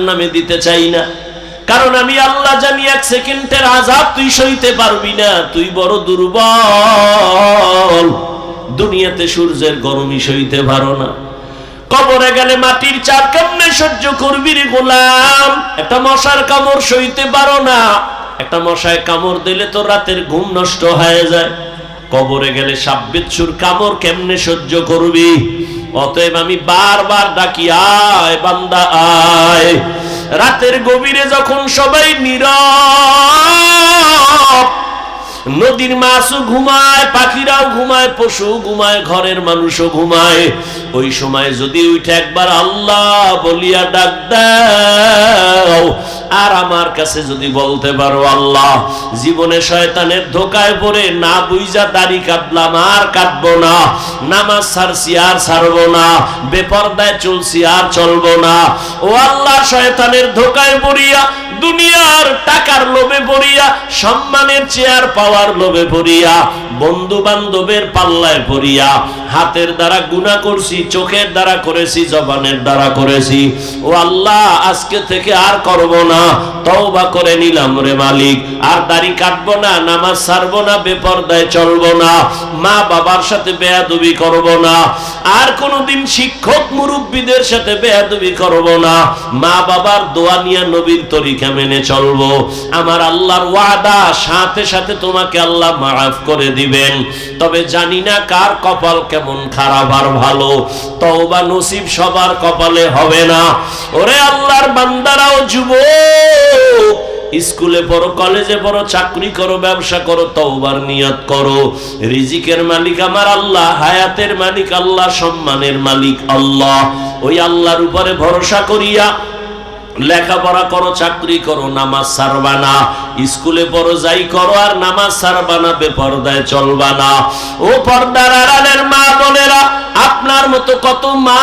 নামে দিতে চাই না, কারণ আমি আল্লাহ জানি 1 সেকেন্ডের আযাব তুই সইতে পারবি না, তুই বড় দুর্বল। দুনিয়াতে সূর্যের গরমই সইতে পারো না, কবরে গেলে মাটির চাপ কেমনে সহ্য করবি রে গোলাম? একটা মশার কামড় সইতে পারো না, একটা মশায় কামড় দিলে তো রাতের ঘুম নষ্ট হয়ে যায়, কবরে গেলে সাপ বিচ্ছুর কামড় কেমনে সহ্য করবি? অতএব আমি বারবার ডাকি, আয় বান্দা আয়। রাতের গভীরে যখন সবাই নীরব, নদীর মাছও ঘুমায়, পাখিরাও ঘুমায়, পশু ঘুমায়, ঘরের মানুষও ঘুমায়, ওই সময় যদি উঠে একবার আল্লাহ বলিয়া ডাক দাও, আর আমার কাছে যদি বলতে পারো আল্লাহ জীবনে শয়তানের ধোকায় পড়ে না বুইজা দাড়ি কাটলাম আর কাটবো না, নামাজ ছাড়ছি আর ছাড়বো না, বেপরদায় চলছি আর চলবো না, ও আল্লাহ শয়তানের ধোকায় পড়িয়া, দুনিয়ার টাকার লোভে পড়িয়া, সম্মানের চেয়ার পাওয়ার লোভে পড়িয়া, বন্ধু বান্ধবের পাল্লায় পড়িয়া, হাতের দ্বারা গুনাহ করছি, চোখের দ্বারা করেছি, জবানের দ্বারা করেছি, ও আল্লাহ আজকে থেকে আর করব না, তওবা করে নিলাম রে মালিক, আর দাড়ি কাটবো না, নামাজ ছাড়বো না, বেপরদায় চলবো না, মা বাবার সাথে বেয়াদবি করব না, আর কোনোদিন শিক্ষক মুরব্বীদের সাথে বেয়াদবি করব না, মা বাবার দোয়া নিয়ে নবীর তরিকা মেনে চলবো। আমার আল্লাহর ওয়াদা, সাথে সাথে তোমাকে আল্লাহ মাফ করে দিবেন। তবে জানি না কার কপাল কেমন খারাপ আর ভালো, তওবা নসিব সবার কপালে হবে না। ওরে আল্লাহর বান্দারাও, যুবক, স্কুলে পড়ো, কলেজে পড়ো, চাকরি করো, ব্যবসা করো, তওবার নিয়ত করো। রিজিকের মালিক আমার আল্লাহ, হায়াতের মালিক আল্লাহ, সম্মানের মালিক আল্লাহ। ওই আল্লাহর উপরে ভরসা করিয়া লেখাপড়া করো, চাকরি করো, নামাজ ছাড়বা না, স্কুলে পড়ো, যাই করো, আর নামাজ ছাড়বা না, বেপরদায় চলবা না। ও পর্দার আড়ালের মা বোনেরা, আপনার মতো কত মা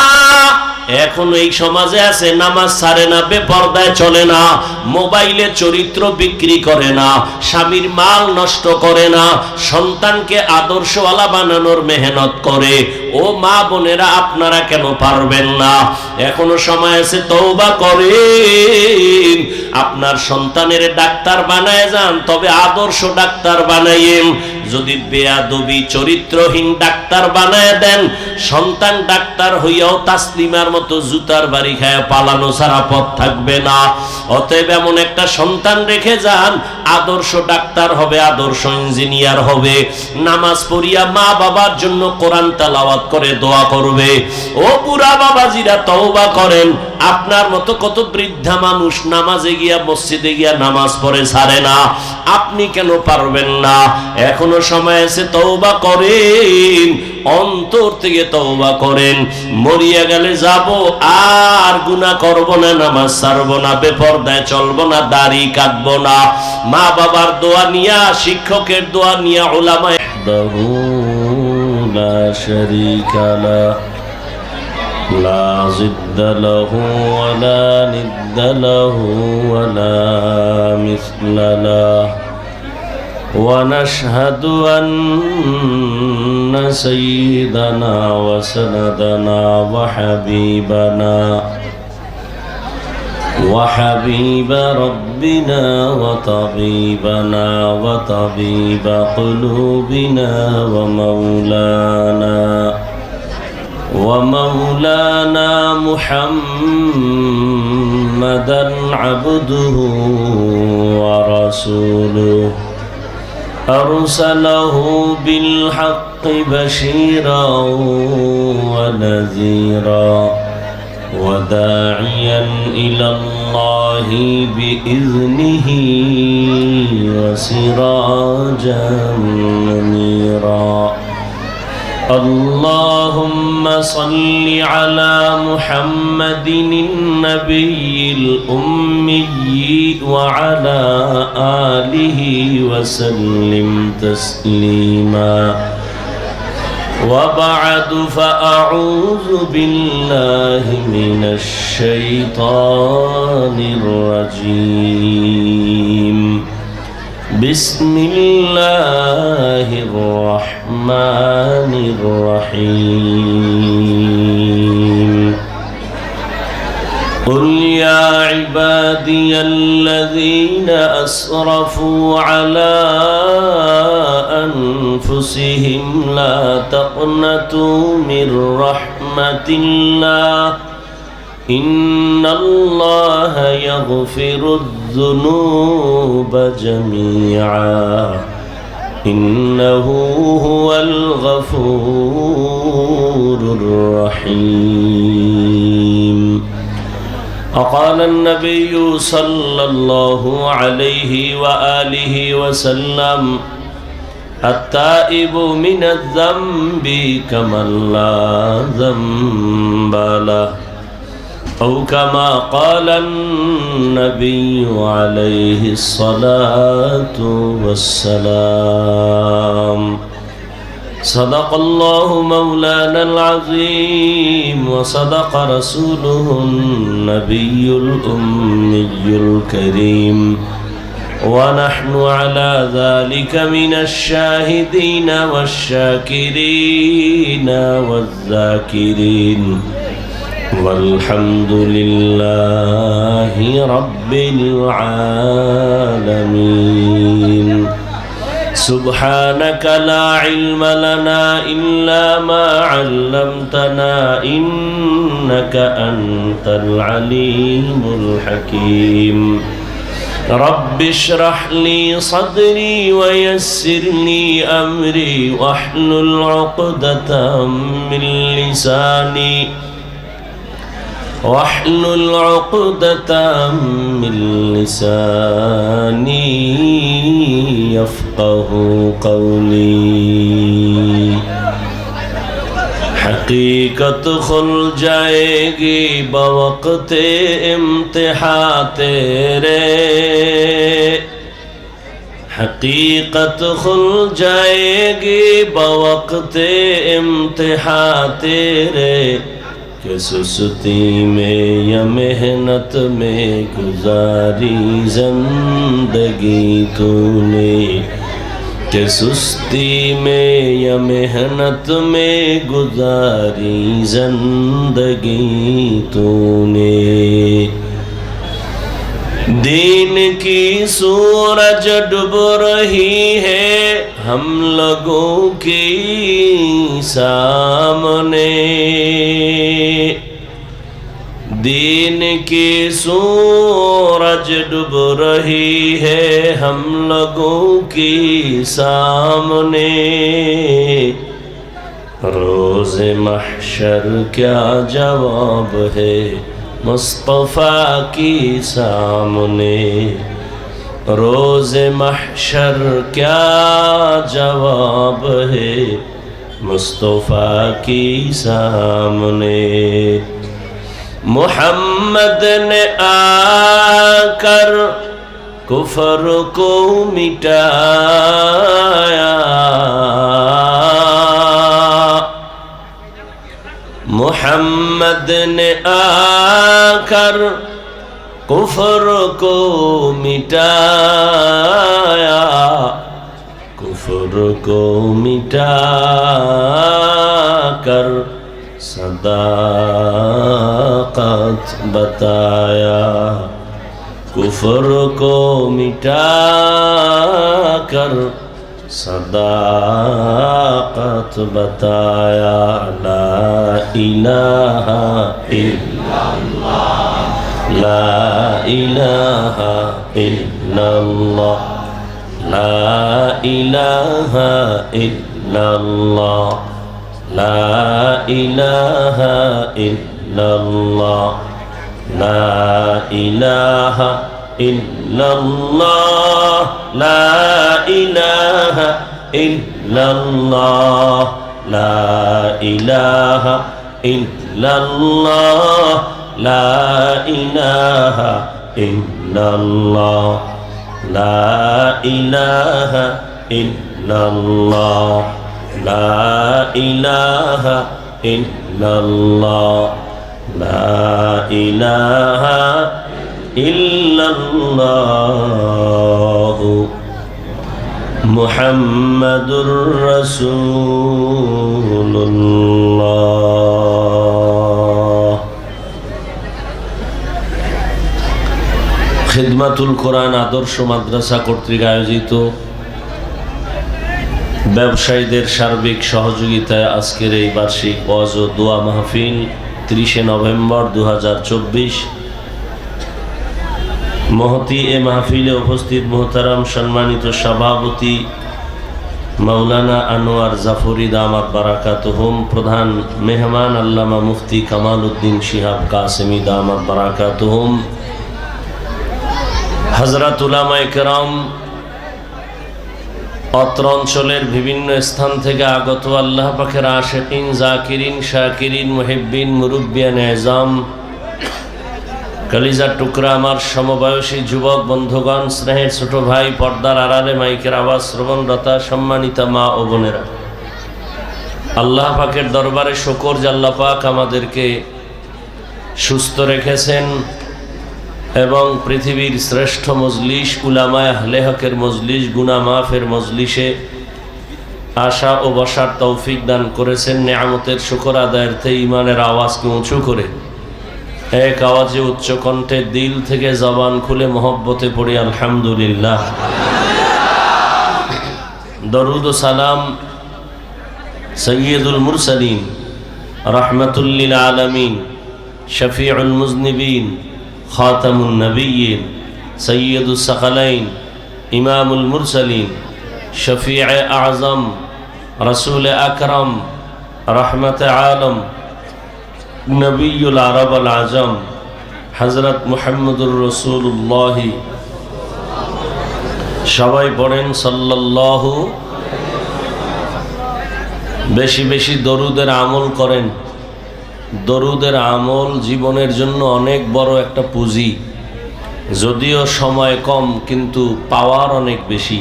এখন এই সমাজে আছে, নামাজ ছাড়ে না, বেপরদায় চলে না, মোবাইলে চরিত্র বিক্রি করে না, স্বামীর মাল নষ্ট করে না, সন্তানকে আদর্শওয়ালা বানানোর মেহনত করে। ও মা বোনেরা, আপনারা কেন পারবেন না? এখনো সময় আছে, তওবা করেন। আপনার সন্তানের ডাক্তার বানায় যান, তবে আদর্শ ডাক্তার বানাইয়েন। যদি বেয়াদবি চরিত্রহীন ডাক্তার বানায় দেন, সন্তান ডাক্তার হইয়াও তাসলিমার মতো জুতার বাড়ি খায় পালানো ছাড়া পথ থাকবে না। অতএব এমন একটা সন্তান রেখে যান, আদর্শ ডাক্তার হবে, আদর্শ ইঞ্জিনিয়ার হবে, নামাজ পড়িয়া মা বাবার জন্য কোরআন তেলাওয়াত করে দোয়া করবে। ও বুড়া বাবাজিরা, তওবা করেন। আপনার মতো কত বৃদ্ধা মানুষ নামাজে গিয়া, মসজিদে গিয়া নামাজ পড়ে ছাড়ে না, আপনি কেন পারবেন না? এখনো সময় আছে, তওবা করেন, অন্তর থেকে তওবা করেন। মরিয়া গেলে যাব, আর গুনাহ করব না, নামাজ ছাড়ব না, বেপরদায় চলব না, দাড়ি কাটব না, মা বাবার দোয়া নিয়া, শিক্ষকের দোয়া নিয়া, উলামায়ে দাহু লা শারীকা লা লা জিদ্দা লাহু ওয়া লা নিদ্দা লাহু ওয়া লা মিসলা লাহু ونشهد أن سيدنا وسندنا وحبيب ربنا وطبيب قلوبنا ومولانا محمدا عبده ورسوله أرسله بالحق بشيرا ونذيرا وداعيا إلى الله بإذنه وسراجا منيرا اللهم صل على محمد النبي الأمي وعلى آله وسلم تسليما وبعد فأعوذ بالله من الشيطان الرجيم بسم الله الرحمن الرحيم قل يا عبادي الذين أسرفوا على أنفسهم لا تقنطوا من رحمة الله إن الله يغفر الذنوب جميعا إنه هو الغفور الرحيم. وقال النبي صلى الله عليه وآله وسلم التائب من الذنب كمن لا ذنب له أو كما قال النبي عليه الصلاة والسلام. صدق الله مولانا العظيم وصدق رسوله النبي الأمي الكريم ونحن على ذلك من الشاهدين والشاكرين والذاكرين والحمد لله رب العالمين. سبحانك لا علم لنا إلا ما علمتنا إنك أنت العليم الحكيم. رب اشرح لي صدري ويسر لي أمري واحلل عقدة من لساني يفقه قولي. حقیقت کھل جائے گی بوقت امتحان تیرے، حقیقت کھل جائے گی بوقت امتحان تیرے، کہ سستی میں یا محنت میں گزاری زندگی تو نے، کہ سستی میں یا محنت میں گزاری زندگی تو نے۔ دین کی سورج ڈوب رہی ہے ہم لوگوں کے سامنے، دین کی سورج ڈوب رہی ہے ہم لوگوں کے سامنے، روز محشر کیا جواب ہے مصطفیٰ کی سامنے، روز محشر کیا جواب ہے مصطفیٰ کی سامنے۔ محمد نے آ کر کفر کو مٹایا، محمد نے آ کر کفر کو مٹایا، کفر کو مٹا کر صداقت بتایا، کفر کو مٹا کر صداقت بتایا۔ لا الہ الا اللہ، لا الہ الا اللہ، لا الہ الا اللہ، لا الہ الا اللہ، لا الہ الا اللہ، لا الہ الا اللہ، لا الہ الا اللہ، لا الہ الا اللہ، لا الہ الا اللہ، لا الہ الا اللہ، لا الہ الا اللہ، محمد رسول اللہ۔ খিদমাতুল কোরআন আদর্শ মাদ্রাসা কর্তৃক আয়োজিত ব্যবসায়ীদের সার্বিক সহযোগিতায় আজকের এই বার্ষিক ওয়াজ ও দোয়া মাহফিল 30 নভেম্বর 2024। মহতি এ মাহফিলে উপস্থিত মোহতারাম সম্মানিত সভাপতি মাওলানা আনোয়ার জাফরি দামাত বারাকাতুহুম, প্রধান মেহমান আল্লামা মুফতি কামাল উদ্দিন শিহাব কাসেমি দামাত বারাকাতুহুম, হযরত উলামায়ে কেরাম, অত্র অঞ্চলের বিভিন্ন স্থান থেকে আগত আল্লাহ পাকের আশিকিন, জাকিরিন, শাকিরিন, মুহিব্বিন, মুরব্বিয়ান এজাম, কলিজার টুকরা আমার সমবয়সী যুবক বন্ধুগণ, স্নেহের ছোট ভাই, পর্দার আড়ালে মাইকের আওয়াজ শ্রবণরতা সম্মানিতা মা ও বোনেরা, আল্লাহ পাকের দরবারে শুকর যে আল্লাহ পাক আমাদেরকে সুস্থ রেখেছেন এবং পৃথিবীর শ্রেষ্ঠ মজলিস উলামায়ে আহলে হকের মজলিস, গুনাহ মাফের মজলিসে আসা ও বসার তৌফিক দান করেছেন। নেয়ামতের শুকর আদায়ার্থে ইমানের আওয়াজকে উঁচু করে এক আওয়াজে উচ্চ কণ্ঠে দিল থেকে জবান খুলে মহব্বতে পড়ি আলহামদুলিল্লাহ। দরুদ ও সালাম সৈয়দুল মুরসালিন, রাহমাতুল লিল আলামিন, শফিউল মুজনিবিন, খাতামুন নবিয়্যিন, সৈয়দুস সাকালাইন, ইমামুল মুরসালিন, শফিয়ে আযম, রাসূল আকরাম, রহমতে আলম, নবিয়ুল আরব আল আজম, হযরত মুহাম্মদুর রাসূলুল্লাহ। সবাই পড়েন সাল্লাল্লাহু। বেশি বেশি দরুদের আমল করেন। দরুদের আমল জীবনের জন্য অনেক বড় একটা পুঁজি, যদিও সময় কম কিন্তু পাওয়ার অনেক বেশি।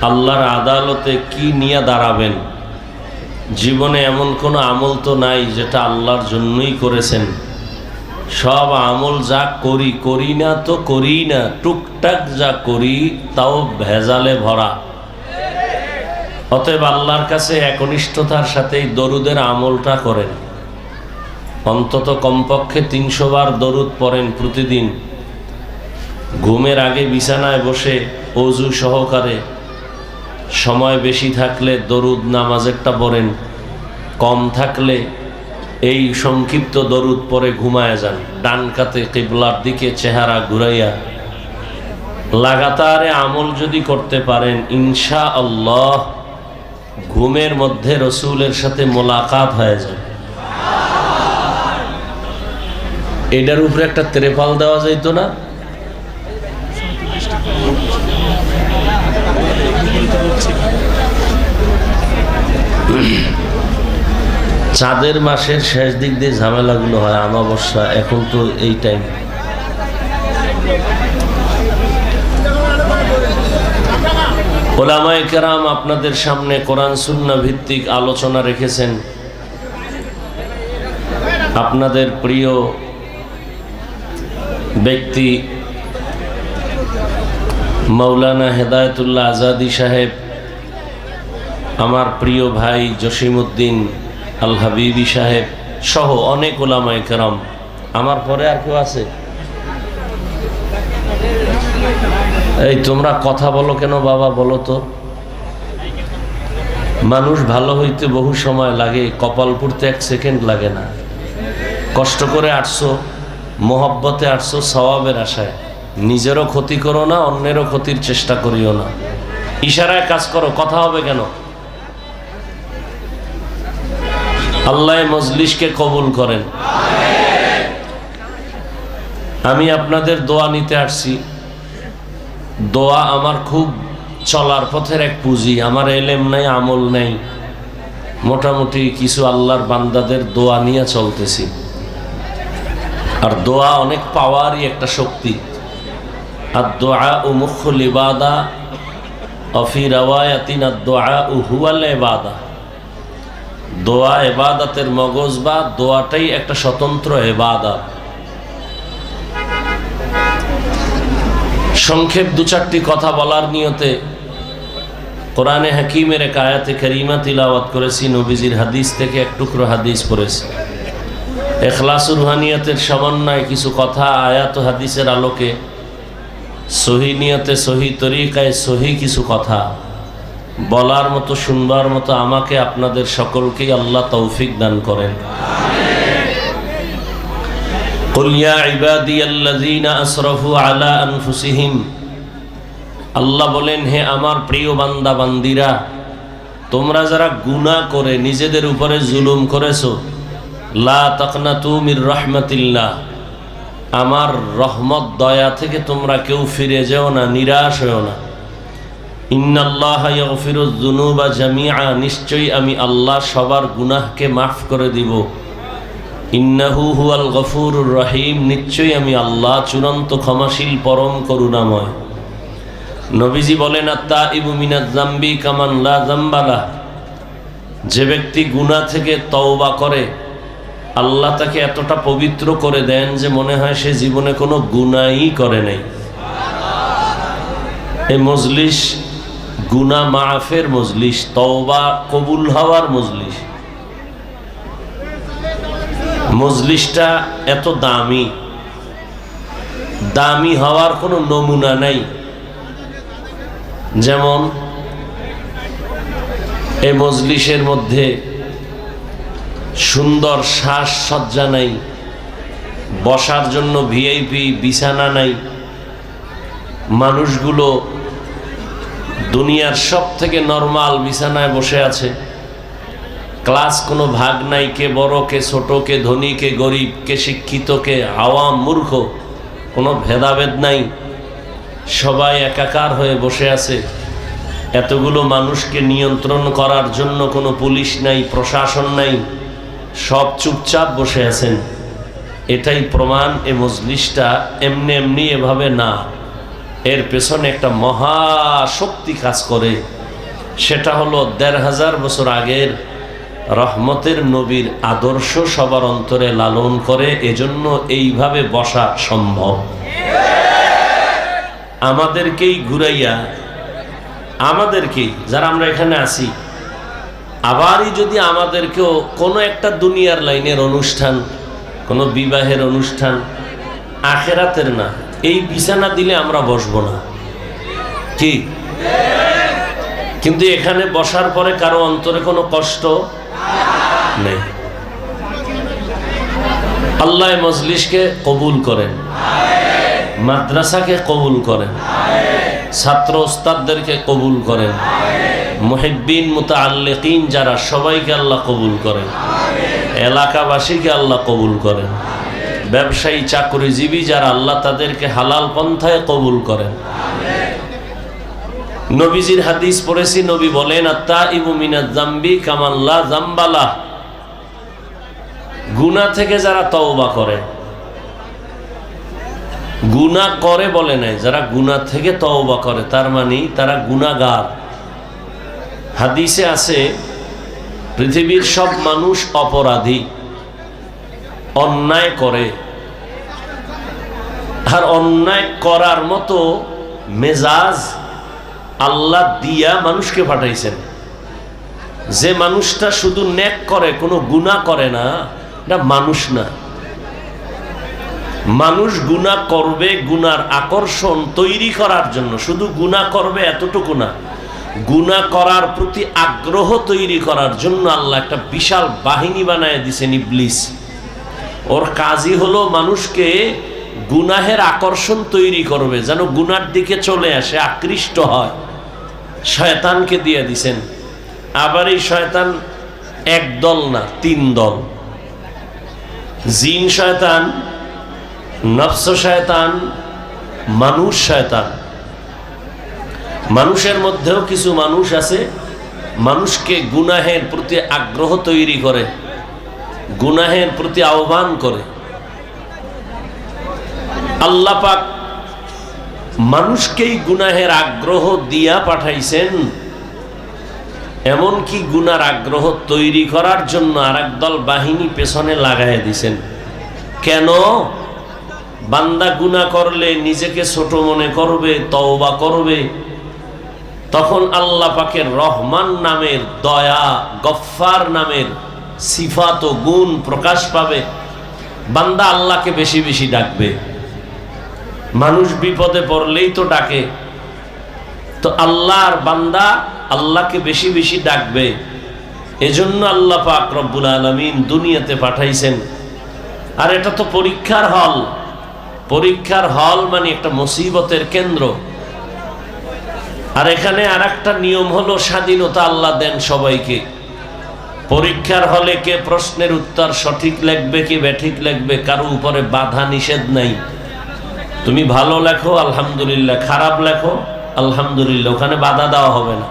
আল্লাহর আদালতে কি নিয়ে দাঁড়াবেন? জীবনে এমন কোনো আমল তো নাই যেটা আল্লাহর জন্যই করেছেন। সব আমল যা করি, করি না তো করি না, টুকটাক যা করি তাও ভেজালে ভরা। অতএব আল্লাহর কাছে একনিষ্ঠতার সাথে দরুদের আমলটা করেন। অন্তত কমপক্ষে 300 বার দরুদ পড়েন প্রতিদিন। ঘুমের আগে বিছানায় বসে ওযু সহকারে, সময় বেশি থাকলে দরুদ নামাজেরটা পড়েন, কম থাকলে এই সংক্ষিপ্ত দরুদ পরে ঘুমায় যান। ডান কাতে কিবলার দিকে চেহারা ঘুরাইয়া লাগাতারে আমল যদি করতে পারেন, ইনশাআল্লাহ ঘুমের মধ্যে রসুলের সাথে মোলাকাত হয়ে যাবে। এটার উপরে একটা তেরেপাল দেওয়া যাইত না? চাঁদের মাসের শেষ দিক দিয়ে ঝামেলাগুলো হয়, আমাবস্যা, এখন তো এই টাইম। উলামায়ে কেরাম আপনাদের সামনে কোরআন সুন্নাহ ভিত্তিক আলোচনা রেখেছেন। আপনাদের প্রিয় ব্যক্তি মাওলানা হেদায়েতুল্লাহ আজাদি সাহেব, আমার প্রিয় ভাই জসিমউদ্দিন আল হাবিবি সাহেব সহ অনেক উলামায়ে কেরাম। আমার পরে আর কেউ আছে? এই তোমরা কথা বলো কেন বাবা, বলো তো। মানুষ ভালো হইতে বহু সময় লাগে, কপাল পুড়তে 1 সেকেন্ড লাগে না। কষ্ট করে আসছো, মোহব্বতে আসছো, সওয়াবের আশায়। নিজেরও ক্ষতি করো না, অন্যেরও ক্ষতির চেষ্টা করিও না। ইশারায় কাজ করো, কথা হবে কেন? আল্লাহ মজলিসকে কবুল করেন। আমি আপনাদের দোয়া নিতে আসছি। দোয়া আমার খুব চলার পথের এক পুঁজি। আমার এলেম নাই, আমল নাই, মোটামুটি কিছু আল্লাহর বান্দাদের দোয়া নিয়ে চলতেছি। আর দোয়া অনেক পাওয়ারই একটা শক্তি। আর দোয়া ও মুখুল ইবাদা, অফি রাওয়ায়াতিন আদ-দুআ হুয়াল ইবাদা। দোয়া ইবাদতের মগজ, বা দোয়াটাই একটা স্বতন্ত্র ইবাদত। সংক্ষেপ 2-4টি কথা বলার নিয়তে কোরআনে হাকিমের এক আয়াতে কারিমা তিলাওয়াত করেছি, নবীজির হাদিস থেকে এক টুকরো হাদিস পড়েছি। ইখলাসুর রুহানিয়াতের সমন্বয়ে কিছু কথা আয়াত ও হাদিসের আলোকে সহি নিয়তে সহি তরিকায় সহি কিছু কথা বলার মতো শুনবার মতো আমাকে আপনাদের সকলকেই আল্লাহ তৌফিক দান করেন। কুল ইয়া ইবাদিয়াল্লাযীনা আসরাফু আলা আনফুসিহিম, আল্লাহ বলেন, হে আমার প্রিয় বান্দা বান্দিরা, তোমরা যারা গুনাহ করে নিজেদের উপরে জুলুম করেছো, লা তাকনাতু মির রাহমাতিল্লাহ, আমার রহমত দয়া থেকে তোমরা কেউ ফিরে যেও না, নিরাশ হও না। ইন্নাল্লাহা ইয়াগফিরুয যুনুবা জামিআ, নিশ্চয়ই আমি আল্লাহ সবার গুনাহকে মাফ করে দিব। ইন্নাহু হুয়াল গফুরুর রহিম, নিশ্চয়ই আমি আল্লাহ চূড়ান্ত ক্ষমাশীল পরম করুণাময়। নবীজি বলেন, আত-তাইবু মিনাজ যামবি কামান লা যামবা লাহ, যে ব্যক্তি গুনাহ থেকে তওবা করে আল্লাহ তাকে এতটা পবিত্র করে দেন যে মনে হয় সে জীবনে কোনো গুনাহই করে নাই। এই মজলিস গুনাহ মাফের মজলিস, তওবা কবুল হওয়ার মজলিস। মজলিসটা এত দামি, দামি হওয়ার কোনো নমুনা নাই। যেমন এই মজলিসের মধ্যে সুন্দর সাজসজ্জা নাই, বসার জন্য ভিআইপি বিছানা নাই, মানুষগুলো দুনিয়ার সব থেকে নরমাল বিছানায় বসে আছে, ক্লাস কোনো ভাগ নাই, কে বড় কে ছোট, কে ধনী কে গরিব, কে শিক্ষিত কে আওয়াম মূর্খ, কোনো ভেদাভেদ নাই, সবাই একাকার হয়ে বসে আছে। এতগুলো মানুষকে নিয়ন্ত্রণ করার জন্য কোনো পুলিশ নাই, প্রশাসন নাই, সব চুপচাপ বসে আছেন। এটাই প্রমাণ এ মজলিসটা এমনি এমনি এভাবে না, এর পেছনে একটা মহাশক্তি কাজ করে। সেটা হলো ১৫০০ বছর আগের রহমতের নবীর আদর্শ সবার অন্তরে লালন করে, এজন্য এইভাবে বসা সম্ভব। আমাদেরকেই ঘুরাইয়া, আমাদেরকেই যারা আমরা এখানে আছি, আবারই যদি আমাদেরকেও কোনো একটা দুনিয়ার লাইনের অনুষ্ঠান, কোনো বিবাহের অনুষ্ঠান, আখেরাতের না, এই বিছানা দিলে আমরা বসবো না, কি? কিন্তু এখানে বসার পরে কারো অন্তরে কোনো কষ্ট নেই। আল্লাহ মজলিসকে কবুল করেন, মাদ্রাসাকে কবুল করেন, ছাত্র ওস্তাদদেরকে কবুল করেন, মুহিব্বিন মুতাআল্লিকিন যারা, সবাইকে আল্লাহ কবুল করেন, এলাকাবাসীকে আল্লাহ কবুল করেন, ব্যবসায়ী চাকরিজীবী যারা, আল্লাহ তাদেরকে হালাল পন্থায় কবুল করেন। নবীজির হাদিস পড়েছি, নবী বলেন, আত-তাইবু মিনাজ যামবি কামান লা যামবা লাহ, গুনাহ থেকে যারা তওবা করে, গুনাহ করে বলে নাই, যারা গুনাহ থেকে তওবা করে তার মানে তারা গুনাহগার। হাদিসে আছে, পৃথিবীর সব মানুষ অপরাধী, অন্যায় করে, আর অন্যায় করার মতো মেজাজ আল্লাহ দিয়া মানুষকে পাঠাইছেন। যে মানুষটা শুধু নেক করে, কোনো গুনাহ করে না, এটা মানুষ না। মানুষ গুনাহ করবে গুনার আকর্ষণ তৈরি করার জন্য, শুধু গুনাহ করবে এতটুকু না, গুনাহ করার প্রতি আগ্রহ তৈরি করার জন্য আল্লাহ একটা বিশাল বাহিনী বানায় দিয়েছেন, ইবলিস। ওর কাজই হলো মানুষকে গুনাহের আকর্ষণ তৈরি করবে, যেন গুনার দিকে চলে আসে, আকৃষ্ট হয়। শয়তানকে দিয়ে দিছেন। আবার এই শয়তান এক দল না, ৩ দল। জিন শয়তান, নফস শয়তান, মানুষ শয়তান। মানুষের মধ্যেও কিছু মানুষ আছে মানুষকে গুনাহের প্রতি আগ্রহ তৈরি করে, গুনাহের প্রতি আহ্বান করে। আল্লাহ পাক মানুষকেই গুনাহের আগ্রহ দিয়া পাঠাইছেন, এমনকি গুনার আগ্রহ তৈরি করার জন্য আরেক দল বাহিনী পেছনে লাগাইয়া দিছেন। কেন? বান্দা গুনাহ করলে নিজেকে ছোট মনে করবে, তওবা করবে, তখন আল্লাহ পাকের রহমান নামের, দয়া, গফফার নামের সিফাত ও গুণ প্রকাশ পাবে। বান্দা আল্লাহকে বেশি বেশি ডাকবে। মানুষ বিপদে পড়লেই তো ডাকে, তো আল্লাহর বান্দা আল্লাহকে বেশি বেশি ডাকবে। এজন্য আল্লাহ পাক রব্বুল আলামিন দুনিয়াতে পাঠাইছেন। আর এটা তো পরীক্ষার হল। পরীক্ষার হল মানে একটা মুসিবতের কেন্দ্র। আর এখানে আর একটা নিয়ম হলো, স্বাধীনতা আল্লাহ দেন সবাইকে। পরীক্ষার হলে কে প্রশ্নের উত্তর সঠিক লিখবে, কে ব্যাঠিক লিখবে, কারো উপরে বাধা নিষেধ নাই। তুমি ভালো লেখো আলহামদুলিল্লাহ, খারাপ লেখো আলহামদুলিল্লাহ, ওখানে বাধা দেওয়া হবে না।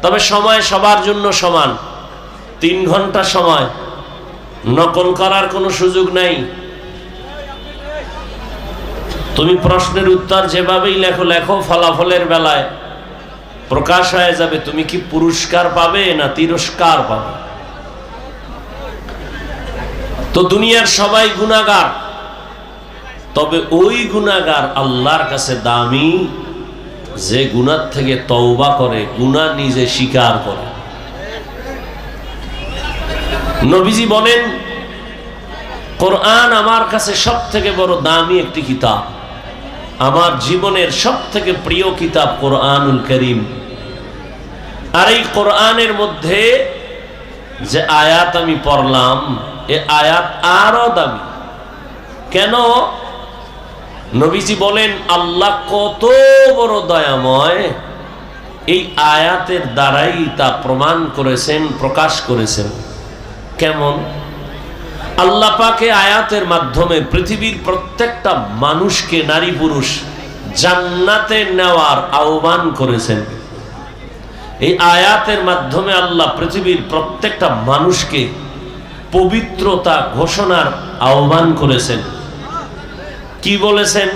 তবে সময় সবার জন্য সমান, 3 ঘন্টা সময়, নকল করার কোনো সুযোগ নাই। তুমি প্রশ্নের উত্তর যেভাবেই লেখো লেখো, ফলাফলের বেলায় প্রকাশ হয়ে যাবে তুমি কি পুরস্কার পাবে না তিরস্কার পাবে। তো দুনিয়ার সবাই গুনাহগার, তবে ওই গুনাহগার আল্লাহর কাছে দামি যে গুনাহ থেকে তওবা করে, গুনাহ নিজে স্বীকার করে। নবীজি বলেন, কোরআন আমার কাছে সবথেকে বড় দামি একটি কিতাব। আমার জীবনের সবথেকে প্রিয় কিতাব কোরআনুল কারীম। আর এই কোরআনের মধ্যে যে আয়াত আমি পড়লাম, এ আয়াত আরো দামি। কেন? নবীজি বলেন আল্লাহ কত বড় দয়াময়, এই আয়াতের দ্বারাই তা প্রমাণ করেছেন, প্রকাশ করেছেন। কেমন? আল্লাহ পাকে আয়াতের মাধ্যমে পৃথিবীর প্রত্যেকটা মানুষকে, নারী পুরুষ, জান্নাতে নেওয়ার আহ্বান করেছেন। এই আয়াতের মাধ্যমে আল্লাহ পৃথিবীর প্রত্যেকটা মানুষকে পবিত্রতা ঘোষণার আহ্বান করেছেন। কি বলেছেন?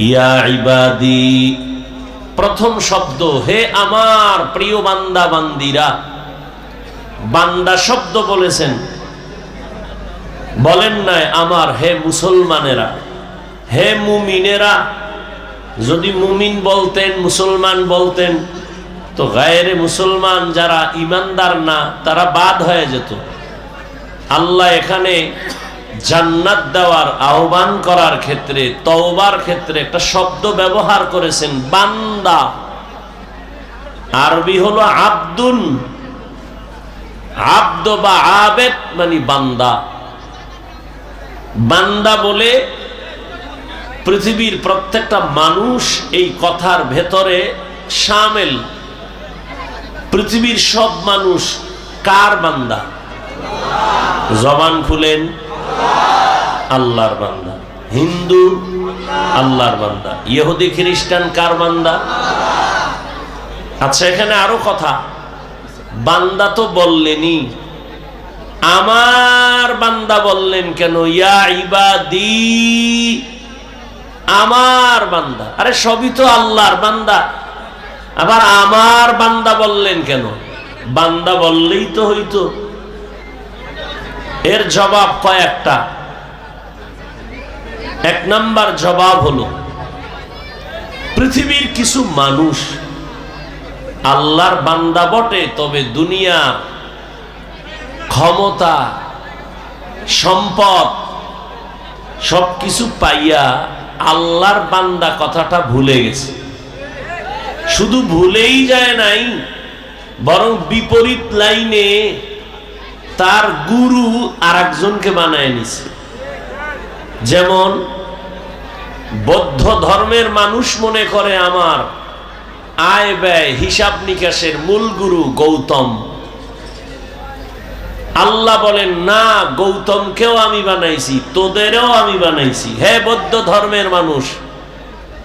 ইয়া ইবাদি, প্রথম শব্দ হে আমার প্রিয় বান্দা বান্দিরা। বান্দা শব্দ বলেছেন, বলেন নাই আমার হে মুসলমানেরা, হে মুমিনেরা। যদি মুমিন বলতেন, মুসলমান বলতেন, তো গায়রে মুসলমান যারা ইমানদার না তারা বাদ হয়ে যেত। আল্লাহ এখানে জান্নাত দেওয়ার আহ্বান করার ক্ষেত্রে, তওবার ক্ষেত্রে একটা শব্দ ব্যবহার করেছেন, বান্দা। আরবি হলো আব্দুন। আব্দ বা আবেদ মানে বান্দা। বান্দা বলে পৃথিবীর প্রত্যেকটা মানুষ এই কথার ভেতরে শামিল। পৃথিবীর সব মানুষ কার বান্দা? জবান খুলেন, আল্লাহর বান্দা। হিন্দু আল্লাহর বান্দা, ইহুদি খ্রিস্টান কার বান্দা? আচ্ছা, এখানে আরো কথা। বান্দা তো বললেনই, আমার বান্দা বললেন কেন? ইয়া ইবাদি, আমার বান্দা। আরে সবই তো আল্লাহর বান্দা, আবার আমার বান্দা বললেন কেন? বান্দা বললেই তো হইতো। এর জবাব কয়েকটা। 1 নাম্বার জবাব হলো, পৃথিবীর কিছু মানুষ আল্লাহর বান্দা বটে, তবে দুনিয়া, ক্ষমতা, সম্পদ সবকিছু পাইয়া আল্লাহর বান্দা কথাটা ভুলে গেছে। শুধু ভুলেই যায় নাই, বরং বিপরীত লাইনে তার গুরু আরেকজনকে বানায় নিছে। যেমন বৌদ্ধ ধর্মের মানুষ মনে করে আমার আয় ব্যয় হিসাব নিকাশের মূল গুরু গৌতম। আল্লাহ বলেন না, গৌতমকেও আমি বানাইছি, তোদেরও আমি বানাইছি। হে বৌদ্ধ ধর্মের মানুষ,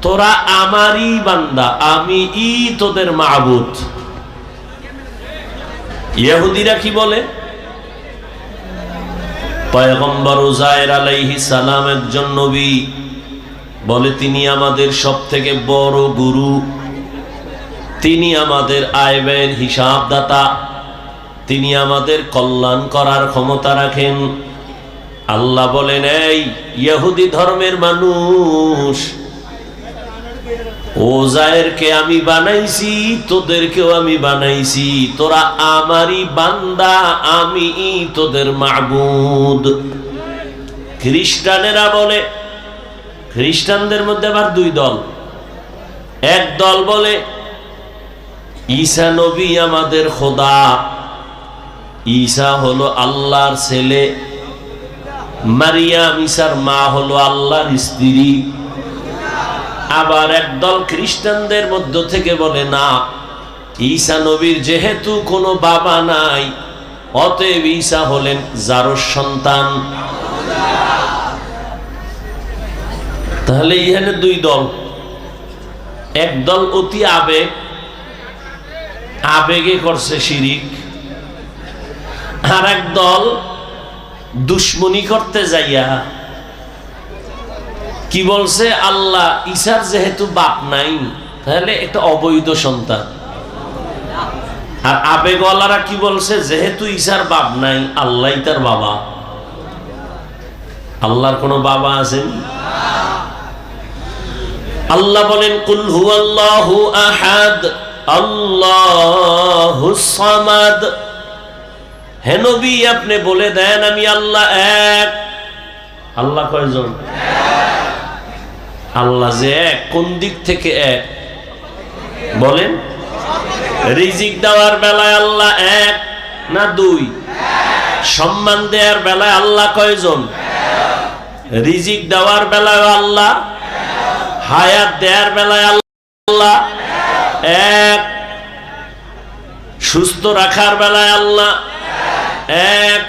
তোরা আমারই বান্দা, আমি তোদের মাবুদ। ইহুদিরা কি বলে? পয়গম্বর উযায়ের আলাইহিস সালাম একজন নবী, বলে তিনি আমাদের সবথেকে বড় গুরু, তিনি আমাদের আয় ব্যয়ের হিসাবদাতা, তিনি আমাদের কল্যাণ করার ক্ষমতা রাখেন। আল্লাহ বলেন, এই ইহুদি ধর্মের মানুষ, উযায়েরকে আমি বানাইছি, তোদেরকেও আমি বানাইছি, তোরা আমারই বান্দা, আমি তোদের মাবুদ। খ্রিস্টানেরা বলে, খ্রিস্টানদের মধ্যে আবার দুই দল। এক দল বলে ঈসা নবী আমাদের খোদা, ঈসা হলো আল্লাহর ছেলে, মারিয়াম ঈসার মা হলো আল্লাহর স্ত্রী। আবার একদল খ্রিস্টানদের মধ্য থেকে বলে না, ঈসা নবীর যেহেতু কোনো বাবা নাই, অতএব ঈসা হলেন যারস সন্তান। তাহলে এখানে দুই দল। এক দল অতি আবেগে করছে শিরিক, আর এক দল দুশ্মনী করতে যাইয়া কি বলছে, আল্লাহ ঈসার যেহেতু বাপ নাই তাহলে একটা অবৈধ সন্তান। আর আবেগওয়ালারা কি বলছে, যেহেতু ঈসার বাপ নাই আল্লাহই তার বাবা। আল্লাহর কোনো বাবা আছেন? আল্লাহ বলেন কুল হুয়াল্লাহু আহাদ আল্লাহুস সামাদ। হে নবী আপনি বলে দেন আমি আল্লাহ এক। আল্লাহ কয়জন? আল্লাহ যে এক, কোন দিক থেকে এক বলেন? রিজিক দেওয়ার বেলায় আল্লাহ এক না দুই? সম্মান দেওয়ার বেলায় আল্লাহ কয়জন? রিজিক দেওয়ার বেলায় আল্লাহ, হায়াত দেওয়ার বেলায় আল্লাহ এক, সুস্থ রাখার বেলায় আল্লাহ এক।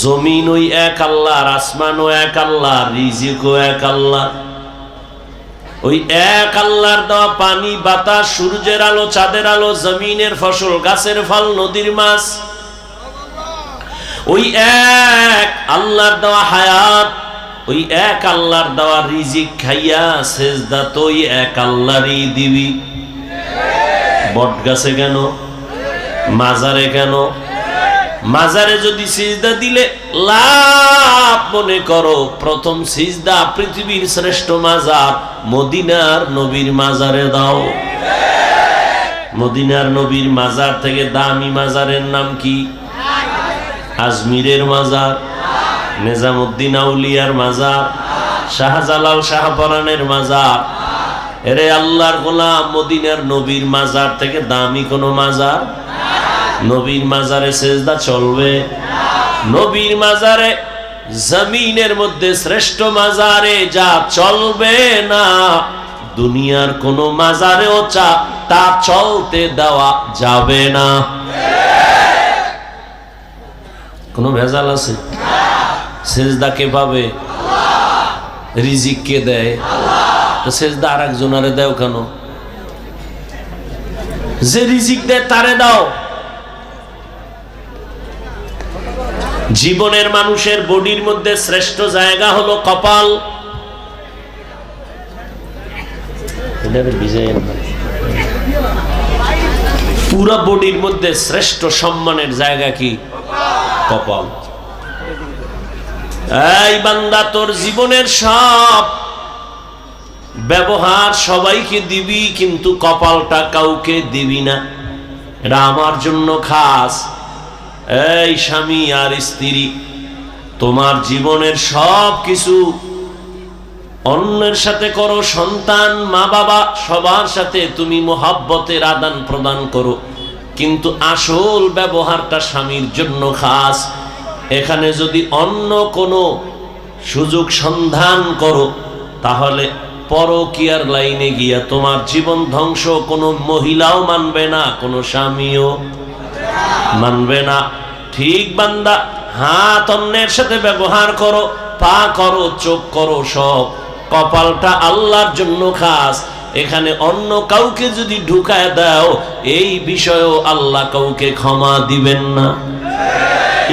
জমিন ওই এক আল্লাহর, আসমানও এক আল্লাহ, রিজিকও এক আল্লাহ। ওই এক আল্লাহর দেওয়া পানি, বাতাস, সূর্যের আলো, চাঁদের আলো, জমিনের ফসল, গাছের ফল, নদীর মাছ, ওই এক আল্লাহর দেওয়া হায়াত, ওই এক আল্লাহর দেওয়া রিজিক খাইয়া সেজদা তো ওই এক আল্লাহরই দিবি। বট গাছে কেন? মাজারে কেন? মাজারে যদি সিজদা দিলে লাভ মনে করো, প্রথম সিজদা পৃথিবীর শ্রেষ্ঠ মাজার মদিনার নবীর মাজারে দাও। মদিনার নবীর মাজার থেকে দামি মাজারের নাম কি? আজমিরের মাজার, নিজামুদ্দিন আউলিয়ার মাজার, শাহজালাল শাহপরানের মাজার। এরে আল্লাহর গোলাম, মদিনার নবীর মাজার থেকে দামি কোনো মাজার? নবীর মাজারে সেজদা চলবে? নবীর মাজারে, জমিনের মধ্যে শ্রেষ্ঠ মাজারে যা চলবে না, দুনিয়ার কোন মাজারেও তা চলতে দেওয়া যাবে না। কোন ভেজাল আছে? সেজদা কে পাবে? রিজিক কে দেয়? সেজদা আর একজনারে দেও কেন? যে রিজিক দেয় তারে দাও। জীবনের মানুষের বডির মধ্যে শ্রেষ্ঠ জায়গা হলো কপাল। পুরো বডির মধ্যে শ্রেষ্ঠ সম্মানের জায়গা কি? কপাল। এই বান্দা, তোর জীবনের সব ব্যবহার সবাইকে দিবি, কিন্তু কপালটা কাউকে দিবি না। এটা আমার জন্য খাস। এই স্বামী আর স্ত্রী, তোমার জীবনের সব কিছু অন্যের সাথে করো, সন্তান, মা বাবা, সবার সাথে তুমি মোহাব্বতের আদান প্রদান করো, কিন্তু আসল ব্যবহারটা স্বামীর জন্য খাস। এখানে যদি অন্য কোনো সুযোগ সন্ধান করো, তাহলে পরকীয়ার লাইনে গিয়া তোমার জীবন ধ্বংস। কোনো মহিলাও মানবে না, কোনো স্বামীও মানবে না। ঠিক বান্দা, হাত অন্যের সাথে ব্যবহার করো, পা করো, চোখ করো, সব কপালটা আল্লাহর জন্য খাস। এখানে অন্য কাউকে যদি ঢুকায় দাও, এই বিষয়েও আল্লাহ কাউকে ক্ষমা দিবেন না।